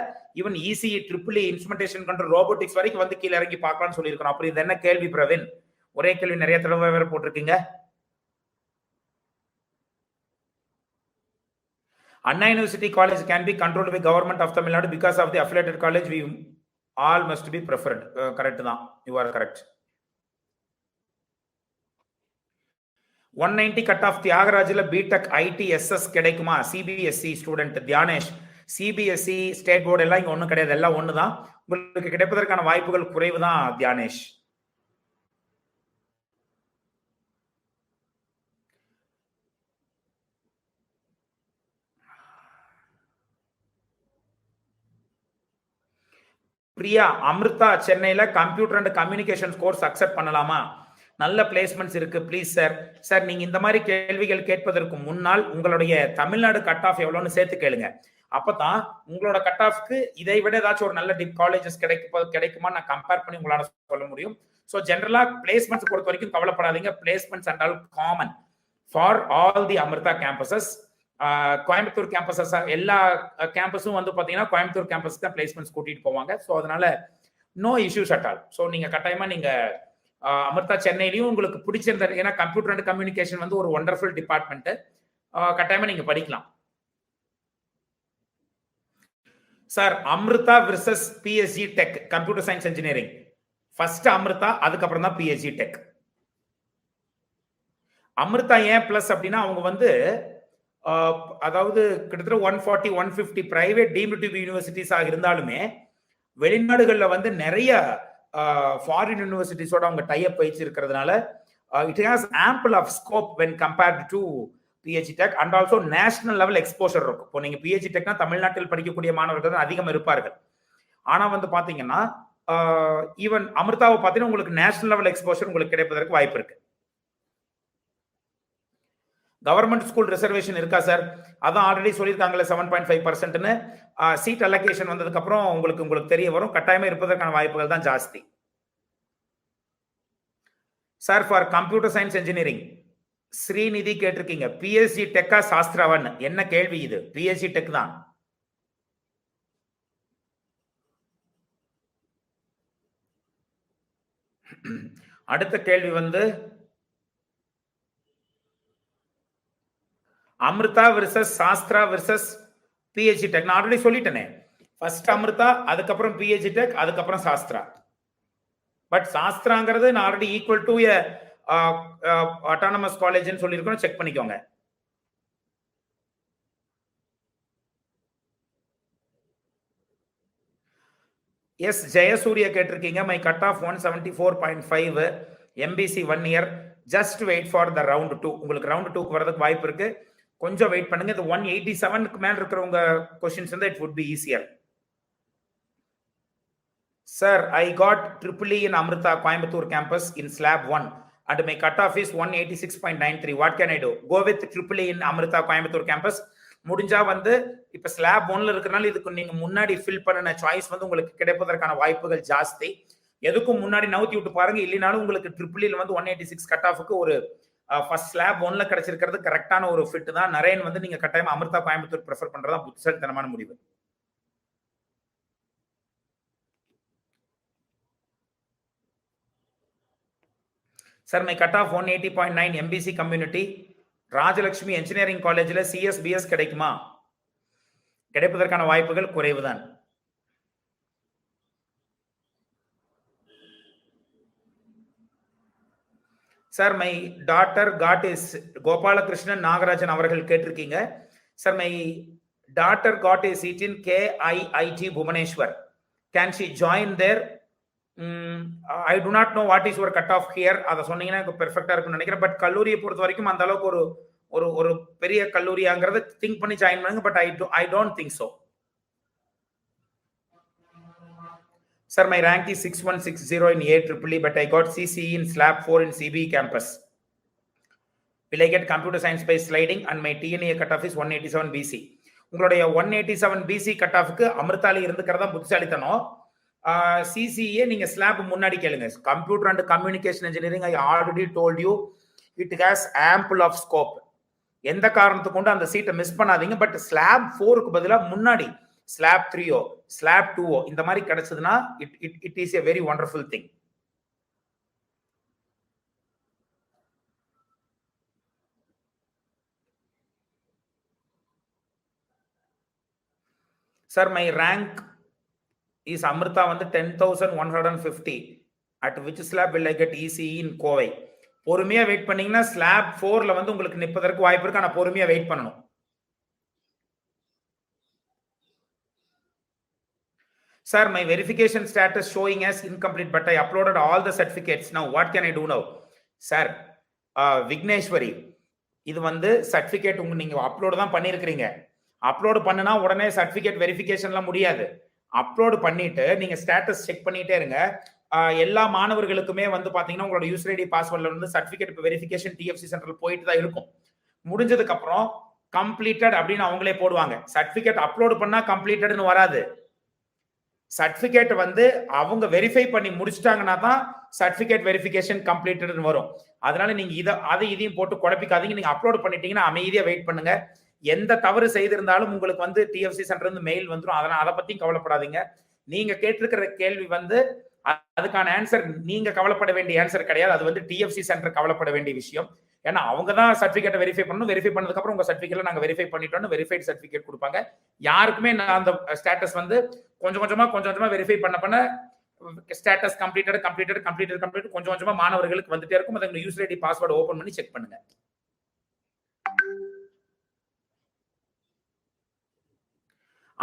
S1: even ECE triple instrumentation control robotics வரைக்கும் வந்து கீழே இறங்கி பார்க்கலாம்னு சொல்லியிருக்கணும். அப்படி இது என்ன கேள்வி பிரவீன்? ஒரே கேள்வி நிறைய தடவை வேற போட்டிருக்கீங்க. Anna University College can be controlled by government of Tamil Nadu because of the affiliated college. We all must be preferred. Correct தான். You are correct. 190 cut off தியாகராஜில பிடெக் ஐடி எஸ்எஸ் கிடைக்குமா? CBSE student Dhyanesh. CBSE state board எல்லாம் இங்க ஒன்றும் கிடையாது, எல்லாம் ஒன்று தான். உங்களுக்கு கிடைப்பதற்கான வாய்ப்புகள் குறைவு தான் தியானேஷ். பிரியா, அமிர்தா சென்னையில computer and communication course accept பண்ணலாமா? நல்ல பிளேஸ்மெண்ட்ஸ் இருக்கு. Please sir. சார் நீங்க இந்த மாதிரி கேள்விகள் கேட்பதற்கு முன்னால் உங்களுடைய தமிழ்நாடு கட் ஆஃப் எவ்வளோன்னு சேர்த்து கேளுங்க. அப்பதான் உங்களோட கட் ஆஃப்க்கு இதை விட ஏதாச்சும் ஒரு நல்ல காலேஜஸ் கிடைக்குமா நான் கம்பேர் பண்ணி உங்களால சொல்ல முடியும். ஸோ ஜென்ரலா பிளேஸ்மெண்ட்ஸ் பொறுத்த வரைக்கும் கவலைப்படாதீங்க. Placements and all common for all the Amrita campuses. Coimbatore campuses எல்லா கேம்பஸும் வந்து பாத்தீங்கன்னா கோயம்புத்தூர் கேம்பஸ் தான் பிளேஸ்மெண்ட்ஸ் கூட்டிட்டு போவாங்க. ஸோ அதனால no issues at all. So நீங்க கட்டாயமா நீங்க அமிர்தா சென்னையிலையும் உங்களுக்கு பிடிச்சிருந்த, ஏன்னா கம்ப்யூட்டர் அண்ட் கம்யூனிகேஷன் வந்து ஒரு ஒண்டர்ஃபுல் டிபார்ட்மெண்ட், கட்டாயமா நீங்க படிக்கலாம். Sir Amrita versus PSG tech computer science engineering, first Amrita, அதுக்கப்புறம் தான் பிஎஸ்ஜி டெக். அமிர்தா ஏன் பிளஸ் அப்படின்னா அவங்க வந்து அதாவது கிட்டத்தட்ட 140 150 private deemed to be universities இருந்தாலுமே வெளிநாடுகளில் வந்து நிறைய ஃபாரின் யூனிவர்சிட்டிஸோட அவங்க டைப் வச்சிருக்கிறதுனால it has ample of scope when compared to PhD tech and also national level exposure இருக்கும். இப்போ நீங்க பிஹெச்டி டெக்னா தமிழ்நாட்டில் படிக்கக்கூடிய மாணவர்கள் தான் அதிகம் இருப்பார்கள். ஆனா வந்து பாத்தீங்கன்னா ஈவன் அமிர்தாவை பார்த்தீங்கன்னா உங்களுக்கு நேஷனல் லெவல் எக்ஸ்போஷர் உங்களுக்கு கிடைப்பதற்கு வாய்ப்பு இருக்கு. கவர்மெண்ட் ஸ்கூல் ரிசர்வேஷன் இருக்கா சார்? அதான் ஆல்ரெடி சொல்லியிருக்காங்களே 7.5%ன்னு. சீட் அலோகேஷன் வந்ததுக்கு அப்புறம் உங்களுக்கு தெரிய வரும். கட்டாயமா இருப்பதற்கான வாய்ப்புகள் தான் ஜாஸ்தி. Sir for computer science engineering Srinidhi கேட்டிருக்கீங்க, பிஎஸ்ஜி டெக்கா சாஸ்திராவன்? என்ன கேள்வி இது? பிஎஸ்ஜி டெக் தான். அடுத்த கேள்வி வந்து Amrita versus Sastra versus PhD tech. நான் ஆல்ரெடி சொல்லிட்டேனே, ஃபர்ஸ்ட் அமிர்தா, அதுக்கப்புறம் பிஹெச்டி டெக், அதுக்கப்புறம் சாஸ்திரா. பட் சாஸ்திராங்கிறது நான் ஆல்ரெடி ஈக்குவல் டு அட்டானமஸ் காலேஜ்னு சொல்லியிருக்கோம், செக் பண்ணிக்கோங்க. எஸ் ஜெயசூர்யா கேட்டிருக்கீங்க, my cut off 174.5 MBC 1 year, just wait for the round 2. உங்களுக்கு ரவுண்ட் 2க்கு வரதுக்கு வாய்ப்பு இருக்கு, கொஞ்சம் வெயிட் பண்ணுங்க. இது 187க்கு மேல இருக்கிறவங்க क्वेश्चंस இருந்தா it would be easier. Sir I got triple in Amrita Coimbatore campus in slab 1 and my cut off is 186.93. what can I do? Go with triple in Amrita Coimbatore campus. முடிஞ்சா வந்து இப்ப ஸ்லாப் 1ல இருக்கறனால இதுக்கு நீங்க முன்னாடி ஃபில் பண்ணின choice வந்து உங்களுக்கு கிடைப்பதற்கான வாய்ப்புகள் ஜாஸ்தி. எதுக்கும் முன்னாடி நவுத்தி விட்டு பாருங்க. இல்லைனாலும் உங்களுக்கு ட்ரிபிள் வந்து 186 கட் ஆஃப்க்கு ஒரு ஃபர்ஸ்ட் ஸ்லாப் 1ல கிடைச்சிருக்கிறது கரெக்டான ஒரு ஃபிட் தான். நரேன் வந்து நீங்க கட்டாயமா அமிர்தா கோயம்புத்தூர் ப்ரிஃபர் பண்றதா புத்திசாலித்தனமான முடிவு. Sir my cut off 180.9 MBC community. Rajalakshmi engineering காலேஜில் சிஎஸ்பிஎஸ் கிடைக்குமா? கிடைப்பதற்கான வாய்ப்புகள் குறைவுதான். Sir my daughter got is Gopalakrishnan Nagarajan அவர்கள் கேட்டிருக்கீங்க. Sir my daughter got is seat in KIIT Bhubaneswar. Can she join there? I do not know what is your cut off here. அதை சொன்னீங்கன்னா பெர்ஃபெக்டா இருக்கும்னு நினைக்கிறேன். பட் கல்லூரியை பொறுத்த வரைக்கும் அந்த அளவுக்கு ஒரு பெரிய கல்லூரியாங்கிறத திங்க் பண்ணி ஜாயின் பண்ணுங்க. But I don't think so. Sir, my rank is 6160 in AEEE, but I got CCE in SLAB 4 in CBE campus. Will I get computer science by sliding? And my TNA cutoff is 187 BC. உங்களுடைய 187 BC cut ஆஃப்க்கு அமிர்தால இருந்துக்கிறதா புத்திசாலித்தனம். CCA நீங்க slab முன்னாடி கேளுங்க. Computer and communication engineering I already told you it has ample of scope. எந்த காரணத்துக்கு கொண்டு அந்த சீட்டை மிஸ் பண்ணாதீங்க. பட் ஸ்லாப் 4க்கு பதிலாக முன்னாடி ஸ்லாப் 3ஓ ஸ்லாப் 2ஓ இந்த மாதிரி கிடைச்சதுன்னா it is a very wonderful thing. Sir my rank is Amrita வந்து 10,150. At which slab will I get ECE in Kovai? பொறுமையா வெயிட் பண்ணீங்கன்னா ஸ்லாப் 4ல வந்து உங்களுக்கு நிற்பதற்கு வாய்ப்பு இருக்கு. ஆனா பொறுமையா வெயிட் பண்ணணும். Sir, my verification status showing as incomplete, but I uploaded all the certificates. Now, what can I do now? Sir, Vigneshwari, இது வந்து சர்டிபிகேட் நீங்க அப்லோட் தான் பண்ணிருக்கீங்க. அப்லோட் பண்ணுனா உடனே சர்டிபிகேட் வெரிஃபிகேஷன்லாம் முடியாது. அப்லோட் பண்ணிட்டு நீங்க ஸ்டேட்டஸ் செக் பண்ணிட்டே இருங்க. எல்லா மாணவர்களுக்குமே வந்து பாத்தீங்கன்னா உங்களோட யூசர் ஐடி பாஸ்வேர்ட்ல வந்து சர்டிபிகேட் வெரிஃபிகேஷன் TFC சென்டர்ல போயிட்டு தான் இருக்கும். முடிஞ்சதுக்கு அப்புறம் கம்ப்ளீட்டட் அப்படின்னு அவங்களே போடுவாங்க. சர்டிபிகேட் அப்லோட் பண்ணா கம்ப்ளீட்டட்னு வராது. சர்டிபிகேட் வந்து அவங்க வெரிஃபை பண்ணி முடிச்சிட்டாங்கன்னா தான் சர்டிபிகேட் வெரிஃபிகேஷன் கம்ப்ளீட்டட்னு வரும். அதனால நீங்க இதையும் போட்டு குழப்பிக்காதீங்க. நீங்க அப்லோட் பண்ணிட்டீங்கன்னா அமைதியா வெயிட் பண்ணுங்க. எந்த தவறு செய்திருந்தாலும் உங்களுக்கு வந்து TFC சென்டர் இருந்து மெயில் வந்துடும். அதனால அதை பத்தி கவலைப்படாதீங்க. நீங்க கேட்டிருக்கிற கேள்வி வந்து அதுக்கான ஆன்சர் நீங்க கவலைப்பட வேண்டிய ஆன்சர் கிடையாது. அது வந்து TFC சென்டர் கவலைப்பட வேண்டிய விஷயம். ஏன்னா அவங்க தான் சர்டிபிகேட்டை வெரிஃபை பண்ணணும். வெரிஃபை பண்ணதுக்கு அப்புறம் உங்க சர்டிபிகேட்ல நாங்க வெரிஃபை பண்ணிட்டோம்னு வெரிஃபைட் சர்டிபிகேட் கொடுப்பாங்க. யாருக்குமே அந்த ஸ்டேட்டஸ் வந்து கொஞ்சம் கொஞ்சமா வெரிஃபை பண்ண ஸ்டேட்டஸ் கம்ப்ளீட்டட் கொஞ்சம் கொஞ்சமா மாணவர்களுக்கு வந்துட்டே இருக்கும். அதை யூசர் ஐடி பாஸ்வேர்டு ஓபன் பண்ணி செக் பண்ணுங்க.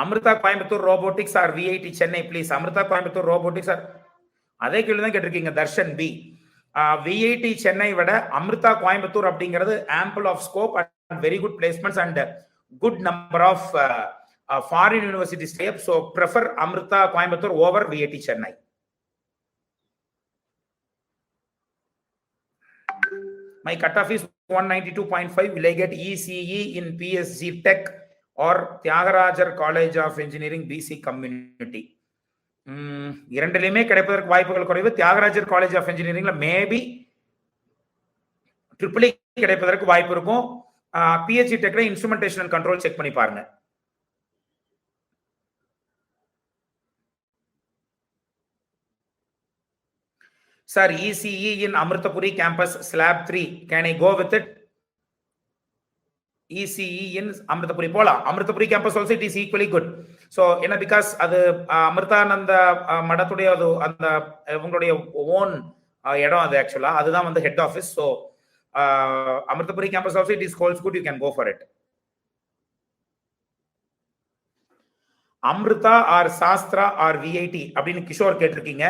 S1: Amrita Coimbatore robotics or VIT Chennai please. Amrita Coimbatore robotics or அதே கேள்வி தான் கேட்டிருக்கீங்க தர்ஷன் B. VIT சென்னை விட அமிர்தா கோயம்புத்தூர் அப்படிங்கிறது ample of scope and very good placements and good number of foreign university step. So prefer Amrita Coimbatore over VIT Chennai. My cutoff is 192.5. Will I get ECE in PSG Tech or Tyagarajar College of Engineering BC Community? இரண்டிலுமே கிடைப்பதற்கு வாய்ப்புகள் குறைவு. Thiagarajar college of இன்ஜினியரிங்ல maybe triple கிடைப்பதற்கு வாய்ப்பு இருக்கும். PHE டெக்ல instrumentation and control check பண்ணி பாருங்க. Sir ECE in Amritapuri campus slab 3, can I go with it? ECE in Amritapuri போலாம். Amritapuri campus also it is equally good. So என்ன because அது அமிர்தானந்த மடத்துடைய அந்த உங்களுடைய ஓன் இடம் அது ஆக்சுவலா அதுதான் வந்து head office. So Amritapuri campus also it is holds good, you can go for it. Amrita or Sastra or VIT அப்படின்னு கிஷோர் கேட்டிருக்கீங்க.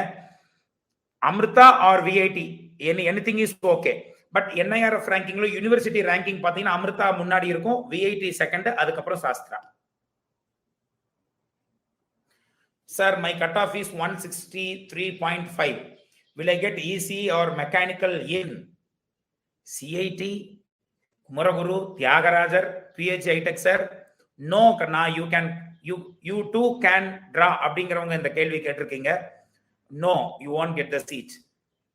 S1: Amrita or VIT anything is okay. But NIRF ரேங்கிங்ல யூனிவர்சிட்டி ரேங்கிங் பாத்தீங்கன்னா அமிர்தா முன்னாடி இருக்கும், VIT செகண்ட், அதுக்கப்புறம் Sastra. Sir my cut off is 163.5. will I get ECE or mechanical in CIT, Kumaraguru, Thiagarajar, PH high-tech sir, no கண்ணா, யூ டூ கேன் டிரா அப்படிங்கிறவங்க இந்த கேள்வி கேட்டிருக்கீங்க. No, you won't get the seat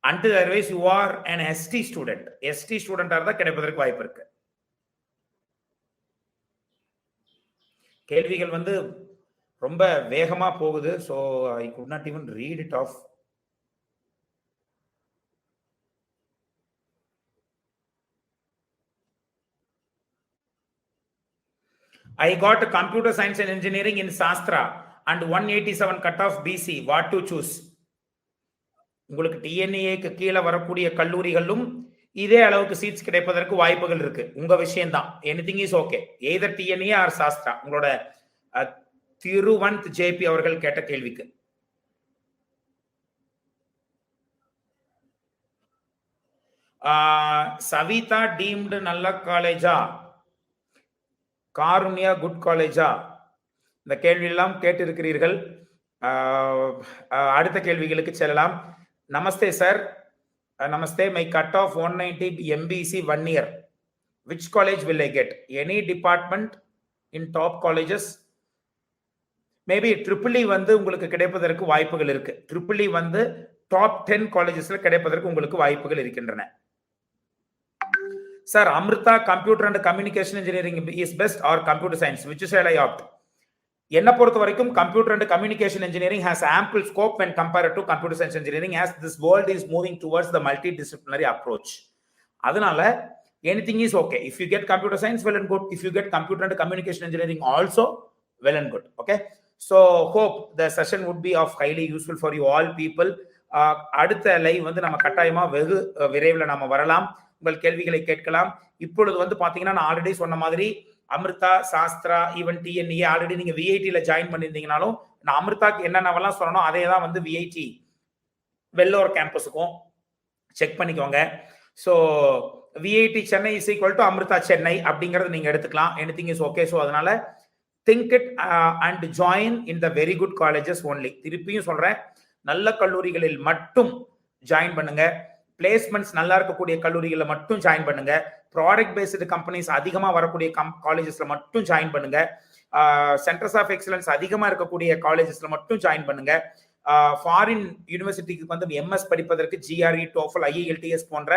S1: until otherwise you are an ST student. ST ஸ்டூடெண்டா இருந்தா கிடைப்பதற்கு வாய்ப்பு இருக்கு. கேள்விகள் வந்து ரொம்ப வேகமா போகுது. so I could not even read it off. I got computer science and engineering in Shastra and 187 cutoff BC. What to choose? உங்களுக்கு டிஎன்ஏக்கு கீழே வரக்கூடிய கல்லூரிகளும் இதே அளவுக்கு சீட்ஸ் கிடைப்பதற்கு வாய்ப்புகள் இருக்கு. உங்க விஷயம் தான். Anything is okay. Either TNEA or Sastra. உங்களோட திருவந்த் ஜேபி அவர்கள் கேட்ட கேள்விக்கு சவிதா டீம்டு நல்ல காலேஜா, காருண்யா குட் காலேஜா, இந்த கேள்வி எல்லாம் கேட்டிருக்கிறீர்கள். அடுத்த கேள்விகளுக்கு செல்லலாம். நமஸ்தே சார். நமஸ்தே. My cut off 190 MBC 1 year. Which college will I get? Any department in top colleges? Maybe triple E வந்து உங்களுக்கு கிடைப்பதற்கு வாய்ப்புகள் இருக்கு. ட்ரிபிள் இ வந்து டாப் 10 காலேஜஸ்ல கிடைப்பதற்கு உங்களுக்கு வாய்ப்புகள் இருக்கின்றன. Sir, Amrita computer and communication engineering is best or computer science? Which shall I opt? என்ன பொறுத்த வரைக்கும் computer and communication engineering has ample scope when compared to computer science engineering, as this world is moving towards the multidisciplinary approach. அதனால anything is okay. If you get computer science, well and good. If you get computer and communication engineering also, well and good. Okay, so hope the session would be of highly useful for you all people. அடுத்த live வந்து நம்ம கட்டாயமா வெகு விரைவில் நம்ம வரலாம். உங்கள் கேள்விகளை கேட்கலாம். இப்பொழுது வந்து பாத்தீங்கன்னா நான் ஆல்ரெடி சொன்ன மாதிரி Amrita, Sastra, even DNA already நீங்க விஐடில ஜாயின் பண்ணியிருந்தீங்கனாலும் நான் அமிர்தாக்கு என்னென்னவெல்லாம் சொல்லணும் அதே தான் வந்து விஐடி வெள்ளோர் கேம்பஸுக்கும் செக் பண்ணிக்கோங்க. So VIT Chennai is equal to Amrita Chennai அப்படிங்கறது நீங்க எடுத்துக்கலாம். Anything is okay. ஸோ அதனால think it and join in the very good colleges only. திருப்பியும் சொல்றேன், நல்ல கல்லூரிகளில் மட்டும் ஜாயின் பண்ணுங்க. பிளேஸ்மெண்ட்ஸ் நல்லா இருக்கக்கூடிய கல்லூரிகளில் மட்டும் ஜாயின் பண்ணுங்க. ப்ராடக்ட் பேஸ்டு கம்பெனிஸ் அதிகமா வரக்கூடிய காலேஜஸ்ல மட்டும் ஜாயின் பண்ணுங்க. சென்டர்ஸ் ஆஃப் எக்ஸலன்ஸ் அதிகமா இருக்கக்கூடிய காலேஜஸ்ல மட்டும் ஜாயின் பண்ணுங்க. ஃபாரின் யூனிவர்சிட்டிக்கு வந்து எம்எஸ் படிப்பதற்கு ஜிஆர்இ, டோஃபல், ஐஐஎல்டிஎஸ் போன்ற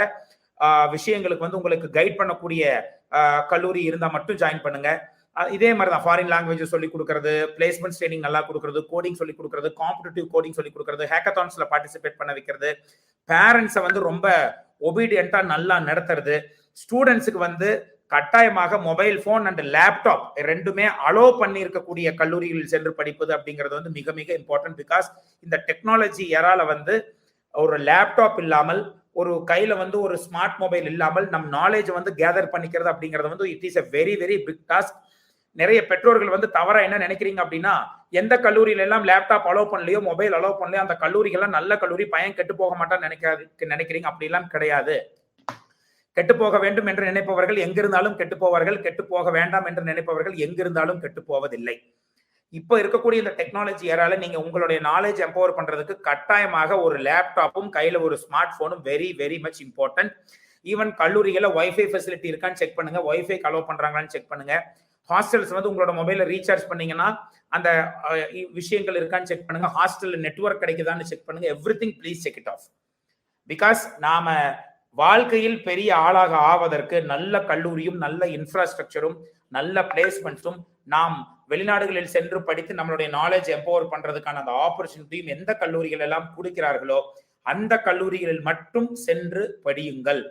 S1: விஷயங்களுக்கு வந்து உங்களுக்கு கைட் பண்ணக்கூடிய கல்லூரி இருந்தா மட்டும் ஜாயின் பண்ணுங்க. இதே மாதிரி தான் ஃபாரின் லாங்குவேஜ் சொல்லி கொடுக்கறது, பிளேஸ்மெண்ட் ட்ரைனிங் நல்லா கொடுக்கறது, கோடிங் சொல்லி கொடுக்கறது, காம்படிட்டிவ் கோடிங் சொல்லி கொடுக்கறது, ஹேக்கத்தான்ஸ்ல பார்ட்டிசிபேட் பண்ண வைக்கிறது, பேரண்ட்ஸை வந்து ரொம்ப ஒபீடியண்டா நல்லா நடத்துறது, ஸ்டூடெண்ட்ஸுக்கு வந்து கட்டாயமாக மொபைல் போன் அண்ட் லேப்டாப் ரெண்டுமே அலோ பண்ணி இருக்கக்கூடிய கல்லூரிகளில் சென்று படிப்பது அப்படிங்கிறது வந்து மிக மிக இம்பார்ட்டன்ட். பிகாஸ் இந்த டெக்னாலஜி எரால வந்து ஒரு லேப்டாப் இல்லாமல், ஒரு கையில வந்து ஒரு ஸ்மார்ட் மொபைல் இல்லாமல் நம் நாலேஜ் வந்து கேதர் பண்ணிக்கிறது அப்படிங்கிறது வந்து it is a very very big task. நிறைய பெற்றோர்கள் வந்து தவறா என்ன நினைக்கிறீங்க அப்படின்னா, எந்த கல்லூரியில எல்லாம் லேப்டாப் அலோவ் பண்ணலையோ, மொபைல் அலோவ் பண்ணலையோ அந்த கல்லூரிகள்லாம் நல்ல கல்லூரி, பையன் கெட்டு போக மாட்டான்னு நினைக்கிறீங்க. அப்படி எல்லாம் கிடையாது. கெட்டு போக வேண்டும் என்று நினைப்பவர்கள் எங்கிருந்தாலும் கெட்டு போவார்கள். கெட்டு போக வேண்டாம் என்று நினைப்பவர்கள் எங்கிருந்தாலும் கெட்டு போவதில்லை. இப்போ இருக்கக்கூடிய இந்த டெக்னாலஜி ஏரால நீங்க உங்களுடைய நாலேஜ் எம்பவர் பண்றதுக்கு கட்டாயமாக ஒரு லேப்டாப்பும் கையில ஒரு ஸ்மார்ட் போனும் very very much important. Even கல்லூரிகளை வைஃபை ஃபெசிலிட்டி இருக்கான்னு செக் பண்ணுங்க. வைஃபை அலோவ் பண்றாங்களான்னு செக் பண்ணுங்க. ஹாஸ்டல்ஸ் வந்து உங்களோட மொபைல ரீசார்ஜ் பண்ணீங்கன்னா அந்த விஷயங்கள் இருக்கான்னு செக் பண்ணுங்க. ஹாஸ்டல்ல நெட்வொர்க் கிடைக்குதான்னு செக் பண்ணுங்க. Everything please check it of. Because நாம வாழ்க்கையில் பெரிய ஆளாக ஆவதற்கு நல்ல கல்லூரியும், நல்ல இன்ஃப்ராஸ்ட்ரக்சரும், நல்ல பிளேஸ்மெண்ட்ஸும், நாம் வெளிநாடுகளில் சென்று படித்து நம்மளுடைய நாலேஜ் எம்பவர் பண்றதுக்கான அந்த ஆப்பர்ச்சுனிட்டியும் எந்த கல்லூரிகள் எல்லாம் கொடுக்கிறார்களோ அந்த கல்லூரிகளில் மட்டும் சென்று படியுங்கள்.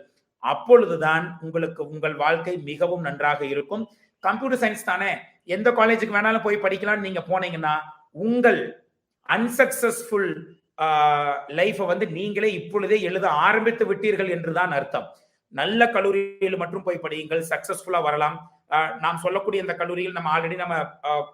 S1: அப்பொழுதுதான் உங்களுக்கு உங்கள் வாழ்க்கை மிகவும் நன்றாக இருக்கும். கம்ப்யூட்டர் சயின்ஸ் தானே, எந்த காலேஜுக்கு வேணாலும் போய் படிக்கலாம்னு நீங்க போனீங்கன்னா உங்கள் அன்சக்சஸ்ஃபுல் லைஃபை வந்து நீங்களே இப்பொழுதே எழுத ஆரம்பித்து விட்டீர்கள் என்றுதான் அர்த்தம். நல்ல கல்லூரியில் மட்டும் போய் படியுங்கள், சக்சஸ்ஃபுல்லா வரலாம். நாம் சொல்லக்கூடிய இந்த கல்லூரியில் நம்ம ஆல்ரெடி நம்ம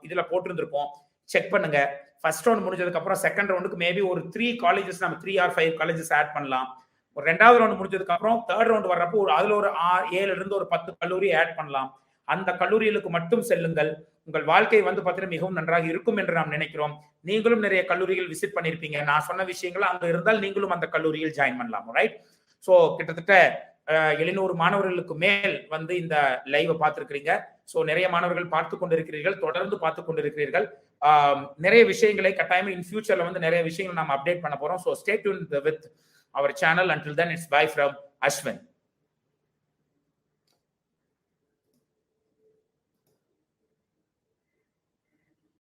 S1: இதுல போட்டிருந்திருப்போம், செக் பண்ணுங்க. ஃபர்ஸ்ட் ரவுண்ட் முடிஞ்சதுக்கு அப்புறம் செகண்ட் ரவுண்டுக்கு மேபி ஒரு 3 காலேஜஸ், நம்ம 3 or 5 காலேஜஸ் ஆட் பண்ணலாம். ஒரு 2வது ரவுண்ட் முடிஞ்சதுக்கு அப்புறம் 3rd ரவுண்ட் வர்றப்போ அதுல ஒரு 7 இருந்து ஒரு 10 கல்லூரி ஆட் பண்ணலாம். அந்த கல்லூரிகளுக்கு மட்டும் செல்லுங்கள். உங்கள் வாழ்க்கை வந்து பார்த்தீங்கன்னா மிகவும் நன்றாக இருக்கும் என்று நாம் நினைக்கிறோம். நீங்களும் நிறைய கல்லூரிகள் விசிட் பண்ணிருப்பீங்க. நான் சொன்ன விஷயங்கள் அங்க இருந்தால் நீங்களும் அந்த கல்லூரியில் ஜாயின் பண்ணலாம். ரைட்? சோ கிட்டத்தட்ட 700 மாணவர்களுக்கு மேல் வந்து இந்த லைவை பார்த்திருக்கிறீங்க. சோ நிறைய மாணவர்கள் பார்த்து கொண்டிருக்கிறீர்கள், தொடர்ந்து பார்த்து கொண்டிருக்கிறீர்கள். நிறைய விஷயங்களை கட்டாயமா இன் ஃபியூச்சர்ல வந்து நிறைய விஷயங்கள் நம்ம அப்டேட் பண்ண போறோம். So stay tuned with our channel. Until then, it's bye from Ashwin.